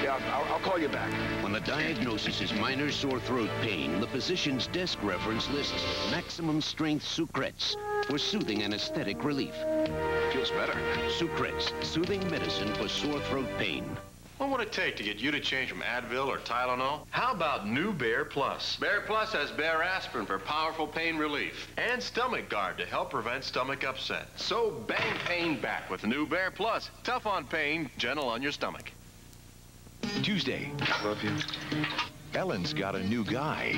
Yeah, I'll call you back. When the diagnosis is minor sore throat pain, the physician's desk reference lists maximum strength Sucrets for soothing anesthetic relief. Feels better. Sucrets, soothing medicine for sore throat pain. What would it take to get you to change from Advil or Tylenol? How about new Bear Plus? Bear Plus has Bear Aspirin for powerful pain relief and Stomach Guard to help prevent stomach upset. So bang pain back with new Bear Plus. Tough on pain, gentle on your stomach. Tuesday. Love you. Ellen's got a new guy.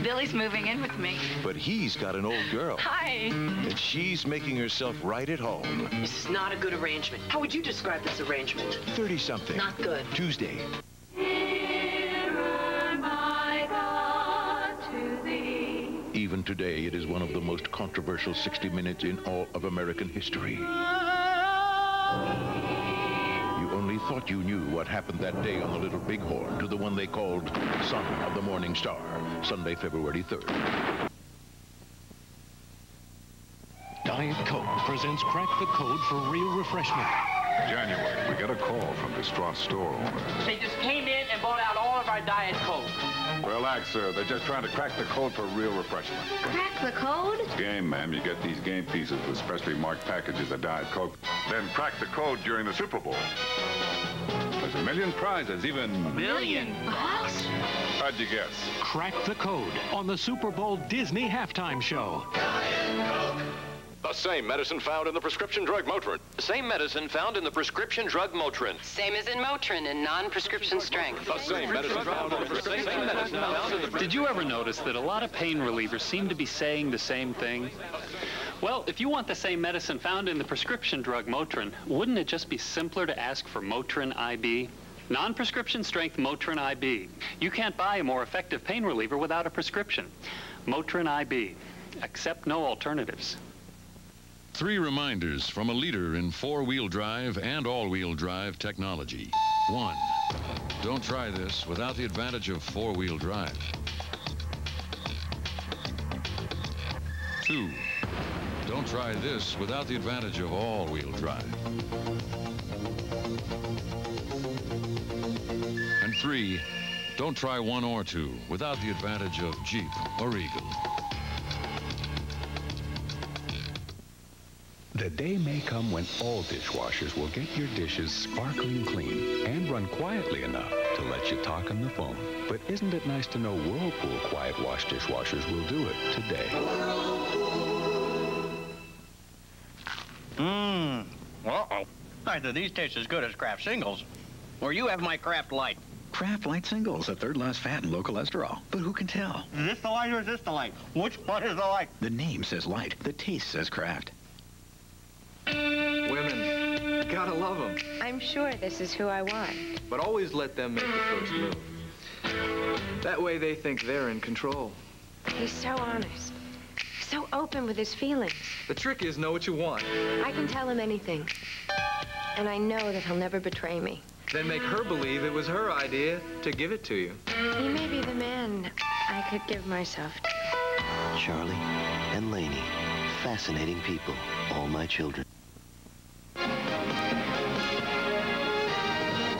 Billy's moving in with me. But he's got an old girl. Hi. And she's making herself right at home. This is not a good arrangement. How would you describe this arrangement? 30-something. Not good. Tuesday. Even today, it is one of the most controversial 60 Minutes in all of American history. You only thought you knew what happened that day on the Little Bighorn to the one they called Son of the Morning Star, Sunday, February 3rd. Diet Coke presents Crack the Code for Real Refreshment. January, we got a call from distraught store owner. They just came in and bought out all of our Diet Coke. Relax, sir. They're just trying to crack the code for real refreshment. Crack the code? Game, ma'am. You get these game pieces with specially marked packages of Diet Coke. Then crack the code during the Super Bowl. There's a million prizes, even... $1 million? How'd you guess? Crack the Code on the Super Bowl Disney halftime show. The same medicine found in the prescription drug Motrin. The same medicine found in the prescription drug Motrin. Same as in Motrin in non-prescription strength. The same medicine found in the same medicine found in the... Did you ever notice that a lot of pain relievers seem to be saying the same thing? Well, if you want the same medicine found in the prescription drug Motrin, wouldn't it just be simpler to ask for Motrin IB? Non-prescription strength Motrin IB. You can't buy a more effective pain reliever without a prescription. Motrin IB. Accept no alternatives. 3 reminders from a leader in 4-wheel drive and all-wheel drive technology. 1, don't try this without the advantage of 4-wheel drive. 2, don't try this without the advantage of all-wheel drive. And 3, don't try 1 or 2 without the advantage of Jeep or Eagle. The day may come when all dishwashers will get your dishes sparkling clean and run quietly enough to let you talk on the phone. But isn't it nice to know Whirlpool Quiet Wash dishwashers will do it today? Uh-oh. Neither of these taste as good as Kraft Singles. Or you have my Kraft Light. Kraft Light Singles, a third less fat and low cholesterol. But who can tell? Is this the light or is this the light? Which one is the light? The name says light. The taste says Kraft. Women, gotta love them. I'm sure this is who I want. But always let them make the first move. That way they think they're in control. He's so honest. So open with his feelings. The trick is know what you want. I can tell him anything. And I know that he'll never betray me. Then make her believe it was her idea to give it to you. He may be the man I could give myself to. Charlie and Lainey, fascinating people, all my children.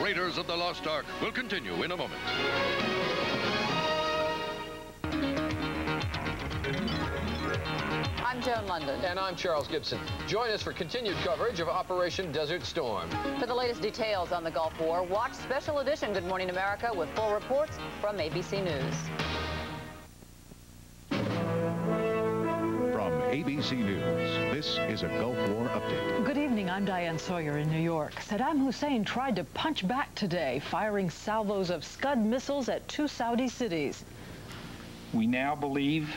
Raiders of the Lost Ark will continue in a moment. I'm I'm Joan London. And I'm Charles Gibson. Join us for continued coverage of Operation Desert Storm. For the latest details on the Gulf War, watch Special Edition Good Morning America with full reports from ABC News. From ABC News, this is a Gulf War update. Good evening, I'm Diane Sawyer in New York. Saddam Hussein tried to punch back today, firing salvos of Scud missiles at 2 Saudi cities. We now believe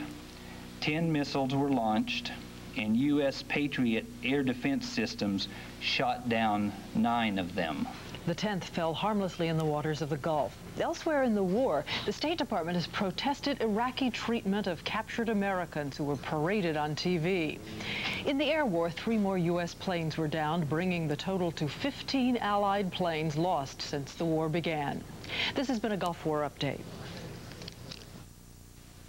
10 missiles were launched and U.S. Patriot air defense systems shot down 9 of them. The 10th fell harmlessly in the waters of the Gulf. Elsewhere in the war, the State Department has protested Iraqi treatment of captured Americans who were paraded on TV. In the air war, 3 more U.S. planes were downed, bringing the total to 15 Allied planes lost since the war began. This has been a Gulf War update.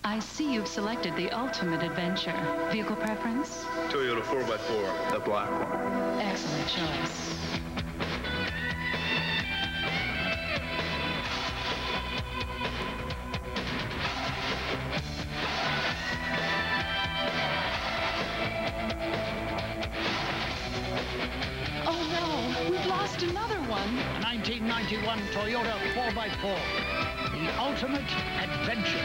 I see you've selected the ultimate adventure. Vehicle preference? Toyota 4x4, the black one. Excellent choice. Another one. A 1991 Toyota 4x4. The ultimate adventure.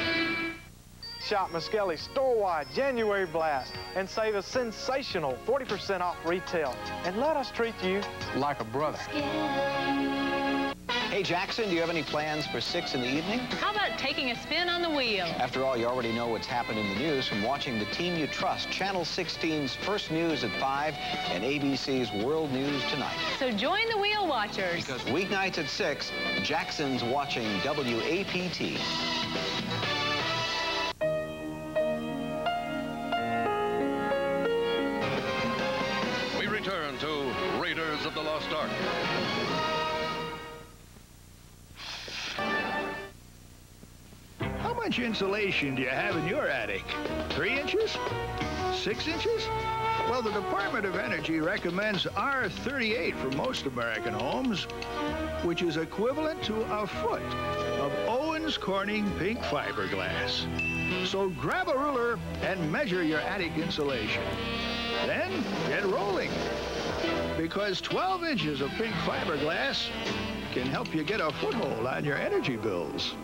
Shop Muskelly's store-wide January blast and save a sensational 40% off retail. And let us treat you like a brother. Hey, Jackson, do you have any plans for 6 in the evening? How about taking a spin on the wheel? After all, you already know what's happened in the news from watching the team you trust, Channel 16's First News at 5 and ABC's World News Tonight. So join the wheel watchers. Because weeknights at 6, Jackson's watching WAPT. We return to Raiders of the Lost Ark. How much insulation do you have in your attic? 3 inches? 6 inches? Well, the Department of Energy recommends R38 for most American homes, which is equivalent to a foot of Owens Corning pink fiberglass. So grab a ruler and measure your attic insulation. Then get rolling, because 12 inches of pink fiberglass can help you get a foothold on your energy bills.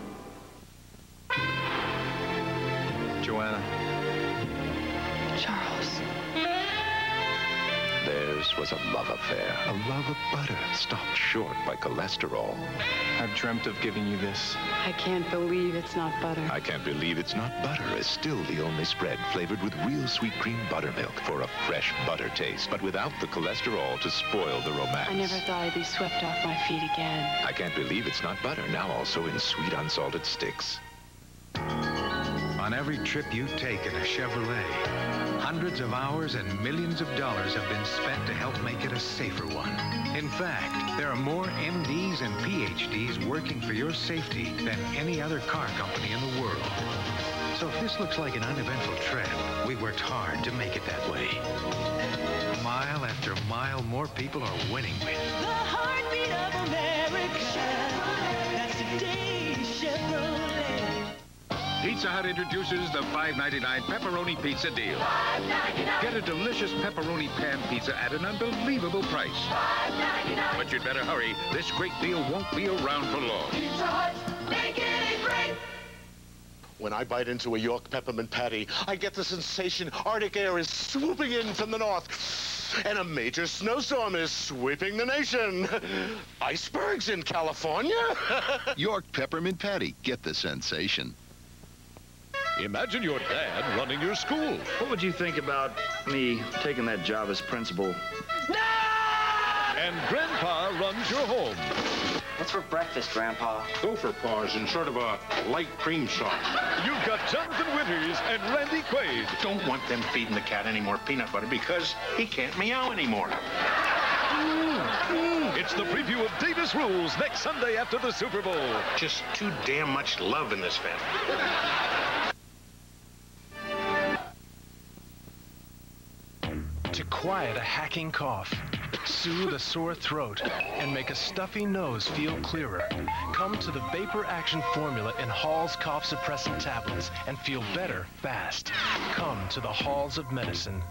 Joanna. Charles. Theirs was a love affair. A love of butter stopped short by cholesterol. I've dreamt of giving you this. I can't believe it's not butter. I can't believe it's not butter is still the only spread flavored with real sweet cream buttermilk for a fresh butter taste, but without the cholesterol to spoil the romance. I never thought I'd be swept off my feet again. I can't believe it's not butter, now also in sweet unsalted sticks. On every trip you take in a Chevrolet, hundreds of hours and millions of dollars have been spent to help make it a safer one. In fact, there are more MDs and PhDs working for your safety than any other car company in the world. So if this looks like an uneventful trip, we worked hard to make it that way. Mile after mile, more people are winning with the heartbeat of America. That's today's Chevrolet. Pizza Hut introduces the $5.99 pepperoni pizza deal. $5.99. Get a delicious pepperoni pan pizza at an unbelievable price. $5.99. But you'd better hurry. This great deal won't be around for long. Pizza Hut, make it great. When I bite into a York peppermint patty, I get the sensation Arctic air is swooping in from the north, and a major snowstorm is sweeping the nation. Icebergs in California? York peppermint patty. Get the sensation. Imagine your dad running your school. What would you think about me taking that job as principal? And Grandpa runs your home. What's for breakfast, Grandpa? Gopher paws in sort of a light cream sauce. You've got Jonathan Winters and Randy Quaid. Don't want them feeding the cat any more peanut butter because he can't meow anymore. It's the preview of Davis Rules next Sunday after the Super Bowl. Just too damn much love in this family. To quiet a hacking cough, soothe a sore throat, and make a stuffy nose feel clearer. Come to the Vapor Action formula in Hall's cough suppressant tablets and feel better fast. Come to the halls of medicine.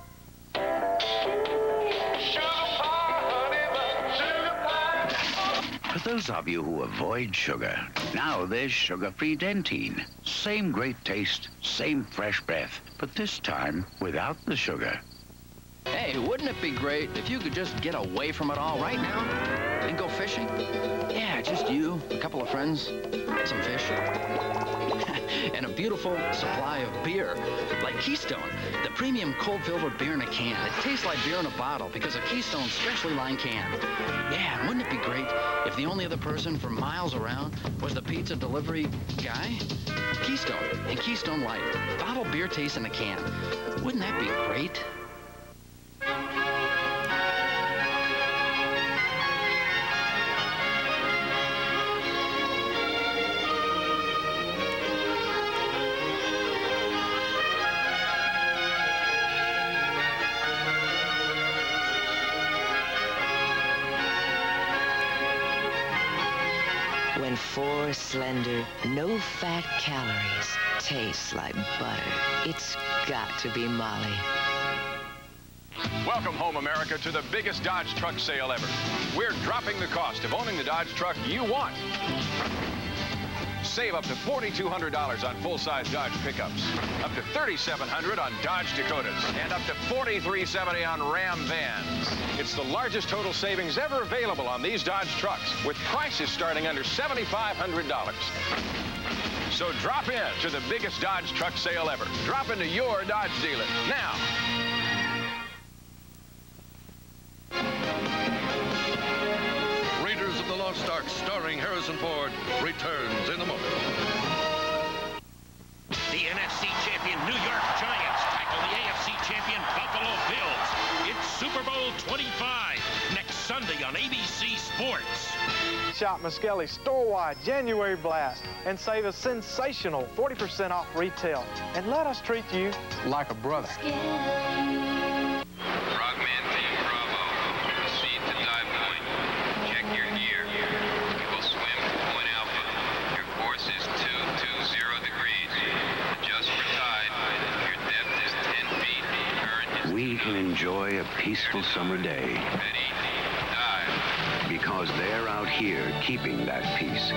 For those of you who avoid sugar, now there's sugar-free Dentine. Same great taste, same fresh breath, but this time without the sugar. Hey, wouldn't it be great if you could just get away from it all right now and go fishing? Yeah, just you, a couple of friends, some fish, and a beautiful supply of beer, like Keystone, the premium cold-filtered beer in a can. It tastes like beer in a bottle because of Keystone's specially lined can. Yeah, and wouldn't it be great if the only other person for miles around was the pizza delivery guy? Keystone and Keystone Light, bottled beer taste in a can. Wouldn't that be great? When 4 slender, no-fat calories taste like butter, it's got to be Molly. Welcome home, America, to the biggest Dodge truck sale ever. We're dropping the cost of owning the Dodge truck you want. Save up to $4,200 on full-size Dodge pickups, up to $3,700 on Dodge Dakotas, and up to $4,370 on Ram vans. It's the largest total savings ever available on these Dodge trucks, with prices starting under $7,500. So drop in to the biggest Dodge truck sale ever. Drop into your Dodge dealer now. Raiders of the Lost Ark, starring Harrison Ford, returns in a moment. The NFC champion New York Giants tackle the AFC champion Buffalo Bills. It's Super Bowl 25 next Sunday on ABC Sports. Shop Muskelly's store-wide January blast and save a sensational 40% off retail. And let us treat you like a brother. Frogman Team Bravo, proceed to dive point. Check your gear. You will swim to Point Alpha. Your course is 220 degrees. Adjust for tide. Your depth is 10 feet. Current is... We can enjoy a peaceful summer day. Ready, dive. Because they're out here keeping that peace.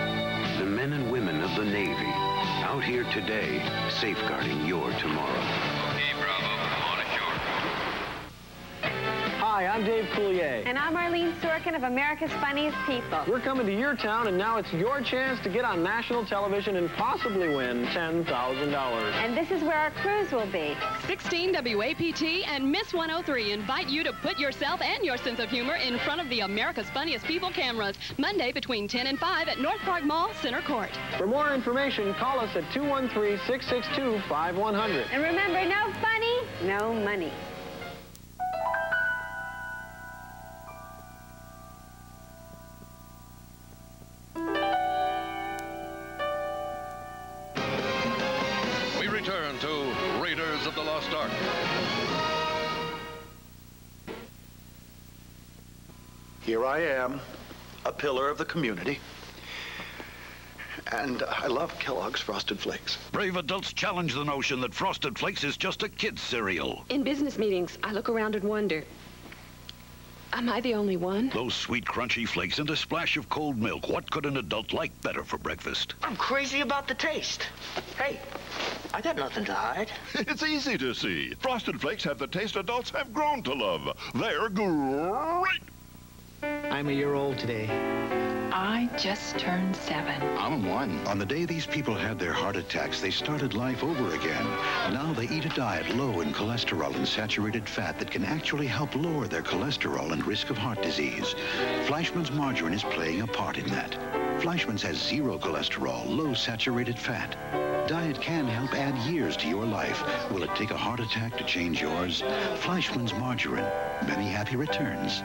The men and women of the Navy, out here today, safeguarding your tomorrow. Okay, Bravo, on ashore. Hi, I'm Dave Coulier. And I'm Arlene Sorkin of America's Funniest People. We're coming to your town, and now it's your chance to get on national television and possibly win $10,000. And this is where our cruise will be. 16 WAPT and Miss 103 invite you to put yourself and your sense of humor in front of the America's Funniest People cameras, Monday between 10 and 5 at North Park Mall, Center Court. For more information, call us at 213-662-5100. And remember, no funny, no money. We return to Raiders of the Lost Ark. Here I am, a pillar of the community. And I love Kellogg's Frosted Flakes. Brave adults challenge the notion that Frosted Flakes is just a kid's cereal. In business meetings, I look around and wonder, am I the only one? Those sweet, crunchy flakes and a splash of cold milk. What could an adult like better for breakfast? I'm crazy about the taste. Hey, I got nothing to hide. It's easy to see. Frosted Flakes have the taste adults have grown to love. They're great. I'm a year old today. I just turned 7. I'm 1. On the day these people had their heart attacks, they started life over again. Now they eat a diet low in cholesterol and saturated fat that can actually help lower their cholesterol and risk of heart disease. Fleischmann's margarine is playing a part in that. Fleischmann's has 0 cholesterol, low saturated fat. Diet can help add years to your life. Will it take a heart attack to change yours? Fleischmann's margarine. Many happy returns.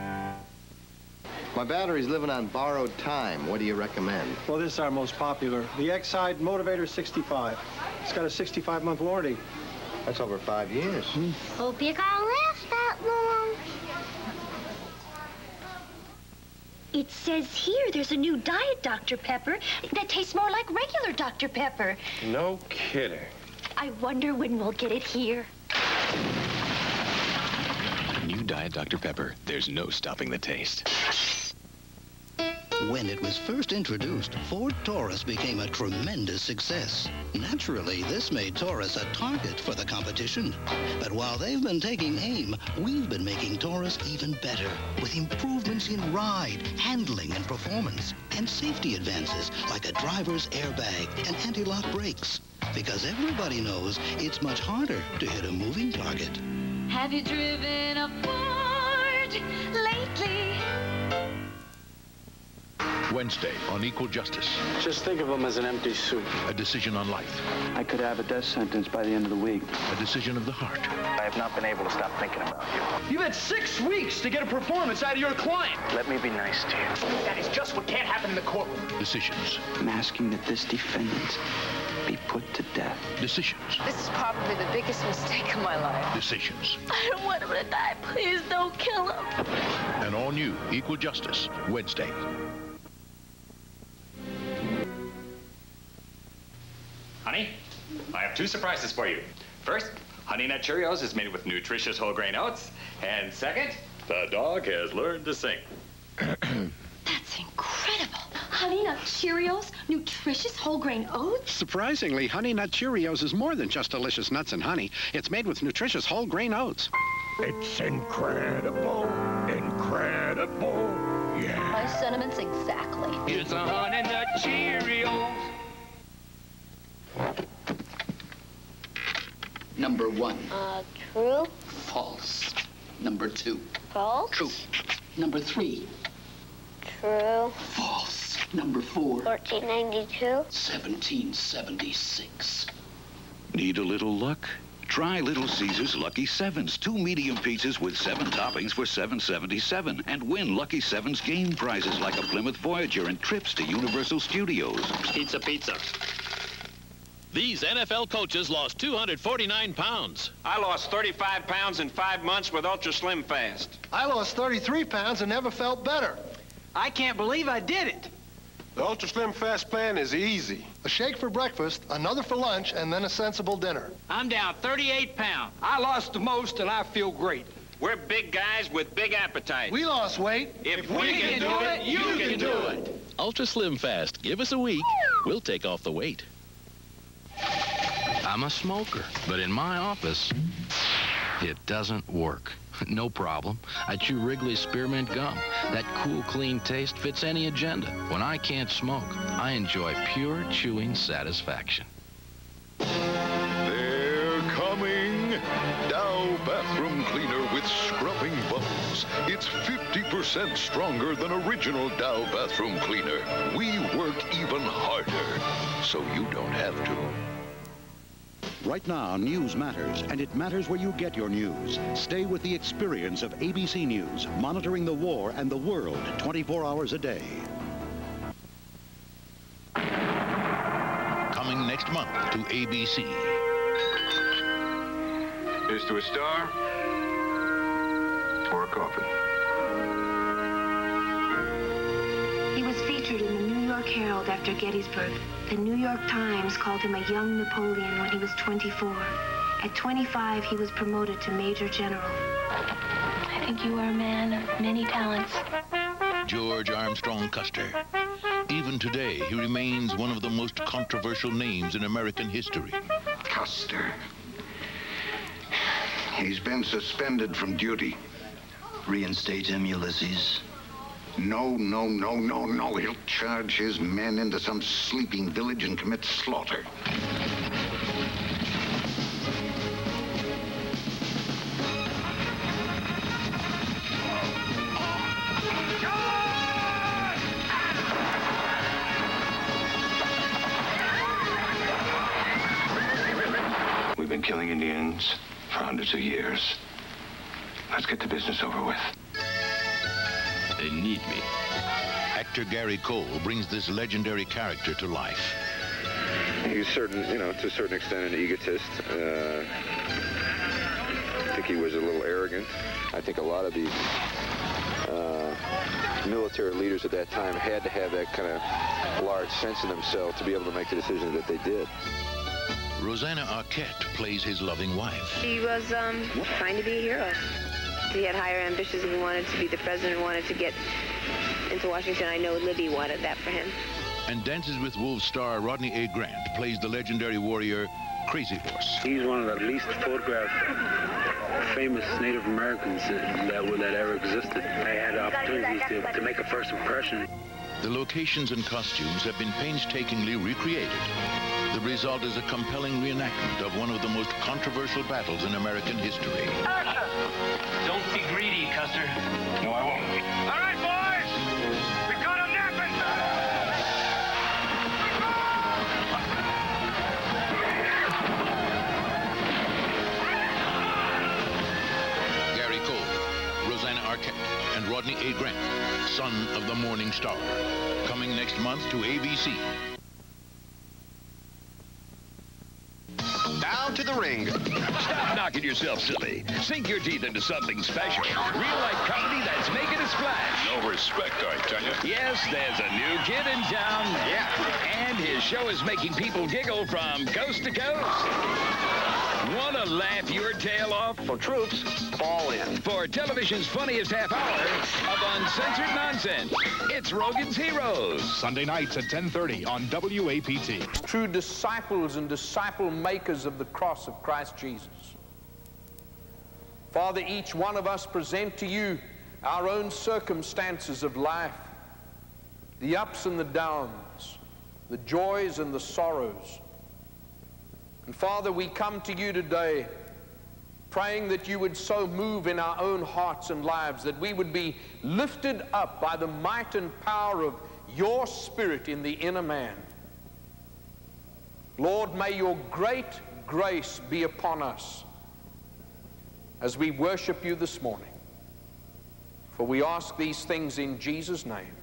My battery's living on borrowed time. What do you recommend? Well, this is our most popular. The X-Side Motivator 65. It's got a 65-month warranty. That's over 5 years. Hope you're gonna last that long. It says here there's a new diet Dr. Pepper that tastes more like regular Dr. Pepper. No kidding. I wonder when we'll get it here. New Diet Dr. Pepper. There's no stopping the taste. When it was first introduced, Ford Taurus became a tremendous success. Naturally, this made Taurus a target for the competition. But while they've been taking aim, we've been making Taurus even better, with improvements in ride, handling, and performance, and safety advances like a driver's airbag and anti-lock brakes. Because everybody knows it's much harder to hit a moving target. Have you driven a Ford lately? Wednesday on Equal Justice. Just think of him as an empty suit. A decision on life. I could have a death sentence by the end of the week. A decision of the heart. I have not been able to stop thinking about you. You've had 6 weeks to get a performance out of your client. Let me be nice to you. That is just what can't happen in the courtroom. Decisions. I'm asking that this defendant be put to death. Decisions. This is probably the biggest mistake of my life. Decisions. I don't want him to die. Please don't kill him. An all-new Equal Justice, Wednesday. Honey, I have 2 surprises for you. First, Honey Nut Cheerios is made with nutritious whole grain oats. And second, the dog has learned to sing. That's incredible. Honey Nut Cheerios, nutritious whole grain oats. Surprisingly, Honey Nut Cheerios is more than just delicious nuts and honey. It's made with nutritious whole grain oats. It's incredible, incredible, yeah. My sentiments exactly. It's a Honey Nut Cheerios. Number 1. True. False. Number 2. False. True. Number 3. True. False. Number 4. 1492. 1776. Need a little luck? Try Little Caesars Lucky Sevens. 2 medium pizzas with 7 toppings for $7.77. And win Lucky Sevens game prizes like a Plymouth Voyager and trips to Universal Studios. Pizza, pizza. These NFL coaches lost 249 pounds. I lost 35 pounds in 5 months with Ultra Slim Fast. I lost 33 pounds and never felt better. I can't believe I did it. The Ultra Slim Fast plan is easy. A shake for breakfast, another for lunch, and then a sensible dinner. I'm down 38 pounds. I lost the most and I feel great. We're big guys with big appetites. We lost weight. If we can do it, you can do it. Ultra Slim Fast. Give us a week. We'll take off the weight. I'm a smoker, but in my office, it doesn't work. No problem. I chew Wrigley's Spearmint Gum. That cool, clean taste fits any agenda. When I can't smoke, I enjoy pure chewing satisfaction. They're coming. Dow Bathroom Cleaner with scrubbing bubbles. It's 50% stronger than original Dow Bathroom Cleaner. We work even harder, so you don't have to. Right now, news matters, and it matters where you get your news. Stay with the experience of ABC News, monitoring the war and the world 24 hours a day. Coming next month to ABC. Here's to a star or a coffin. He was featured in the New York Herald after Gettysburg. The New York Times called him a young Napoleon when he was 24. At 25, he was promoted to Major General. I think you are a man of many talents. George Armstrong Custer. Even today, he remains one of the most controversial names in American history. Custer. He's been suspended from duty. Reinstate him, Ulysses. No. He'll charge his men into some sleeping village and commit slaughter. We've been killing Indians for hundreds of years. Let's get the business over with. They need me. Actor Gary Cole brings this legendary character to life. He's to a certain extent an egotist. I think he was a little arrogant. I think a lot of these military leaders at that time had to have that kind of large sense in themselves to be able to make the decisions that they did. Rosanna Arquette plays his loving wife. He was trying to be a hero. He had higher ambitions. He wanted to be the president, wanted to get into Washington. I know Libby wanted that for him. And Dances with Wolves star Rodney A. Grant plays the legendary warrior Crazy Horse. He's one of the least photographed famous Native Americans that ever existed. I had opportunities to make a first impression. The locations and costumes have been painstakingly recreated. The result is a compelling reenactment of one of the most controversial battles in American history. Action! Don't be greedy, Custer. No, I won't. All right, boys! We got him napping! Gary Cole, Rosanna Arquette, and Rodney A. Grant, son of the Morning Star. Coming next month to ABC. Down to the ring. Stop knocking yourself silly. Sink your teeth into something special. Real-life comedy that's making a splash. No respect, I tell you. Yes, there's a new kid in town. Yeah. And his show is making people giggle from coast to coast. Want to laugh your tail off? For troops, fall in. For television's funniest half hour of uncensored nonsense, it's Rogan's Heroes. Sunday nights at 10:30 on WAPT. True disciples and disciple makers of the cross of Christ Jesus. Father, each one of us present to you our own circumstances of life, the ups and the downs, the joys and the sorrows. And Father, we come to you today praying that you would so move in our own hearts and lives that we would be lifted up by the might and power of your Spirit in the inner man. Lord, may your great grace be upon us as we worship you this morning. For we ask these things in Jesus' name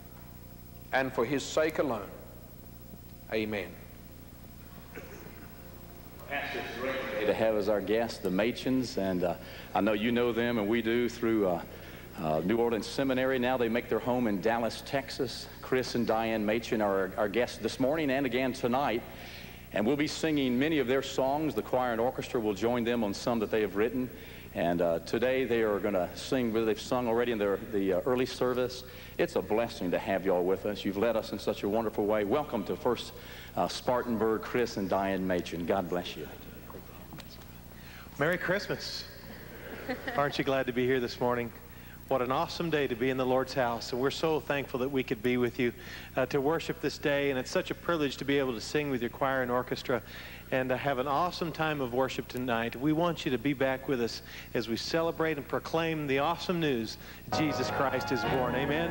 and for his sake alone. Amen. Pastor, it's great to have as our guests the Machins, and I know you know them and we do through New Orleans Seminary. Now they make their home in Dallas, Texas. Chris and Diane Machin are our guests this morning and again tonight, and we'll be singing many of their songs. The choir and orchestra will join them on some that they have written, and today they are going to sing where they've sung already in the early service. It's a blessing to have y'all with us. You've led us in such a wonderful way. Welcome to First Spartanburg, Chris and Diane Machin. God bless you. Merry Christmas. Aren't you glad to be here this morning? What an awesome day to be in the Lord's house. And we're so thankful that we could be with you to worship this day. And it's such a privilege to be able to sing with your choir and orchestra and have an awesome time of worship tonight. We want you to be back with us as we celebrate and proclaim the awesome news. Jesus Christ is born. Amen.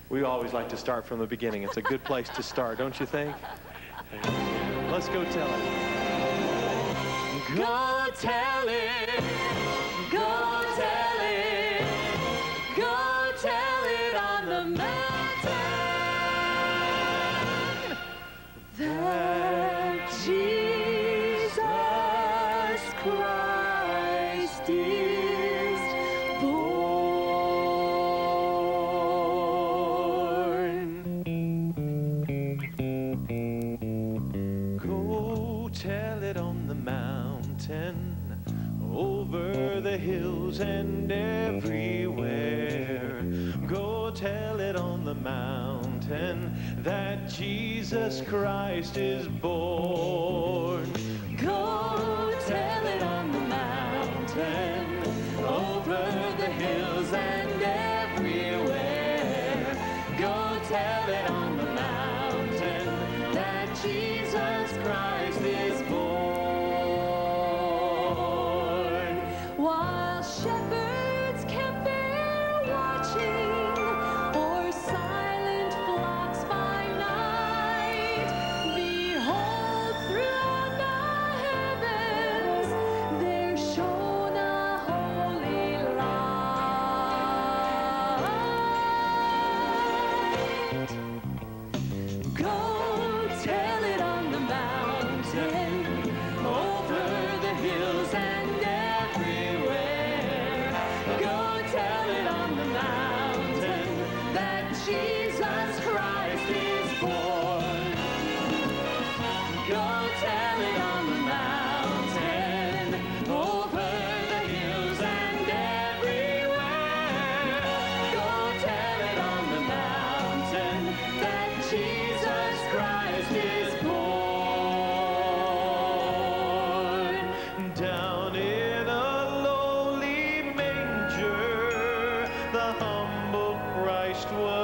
We always like to start from the beginning. It's a good place to start, don't you think? Let's go tell it. Go tell it. Go tell it. Go tell it on the mountain that Jesus Christ is born. Over the hills and everywhere, go tell it on the mountain that Jesus Christ is born. Go tell it on the mountain, over the hills and everywhere, go tell it on the mountain that Jesus Christ is born. While shepherds kept there watching, or silent flocks by night, behold, throughout the humble Christ was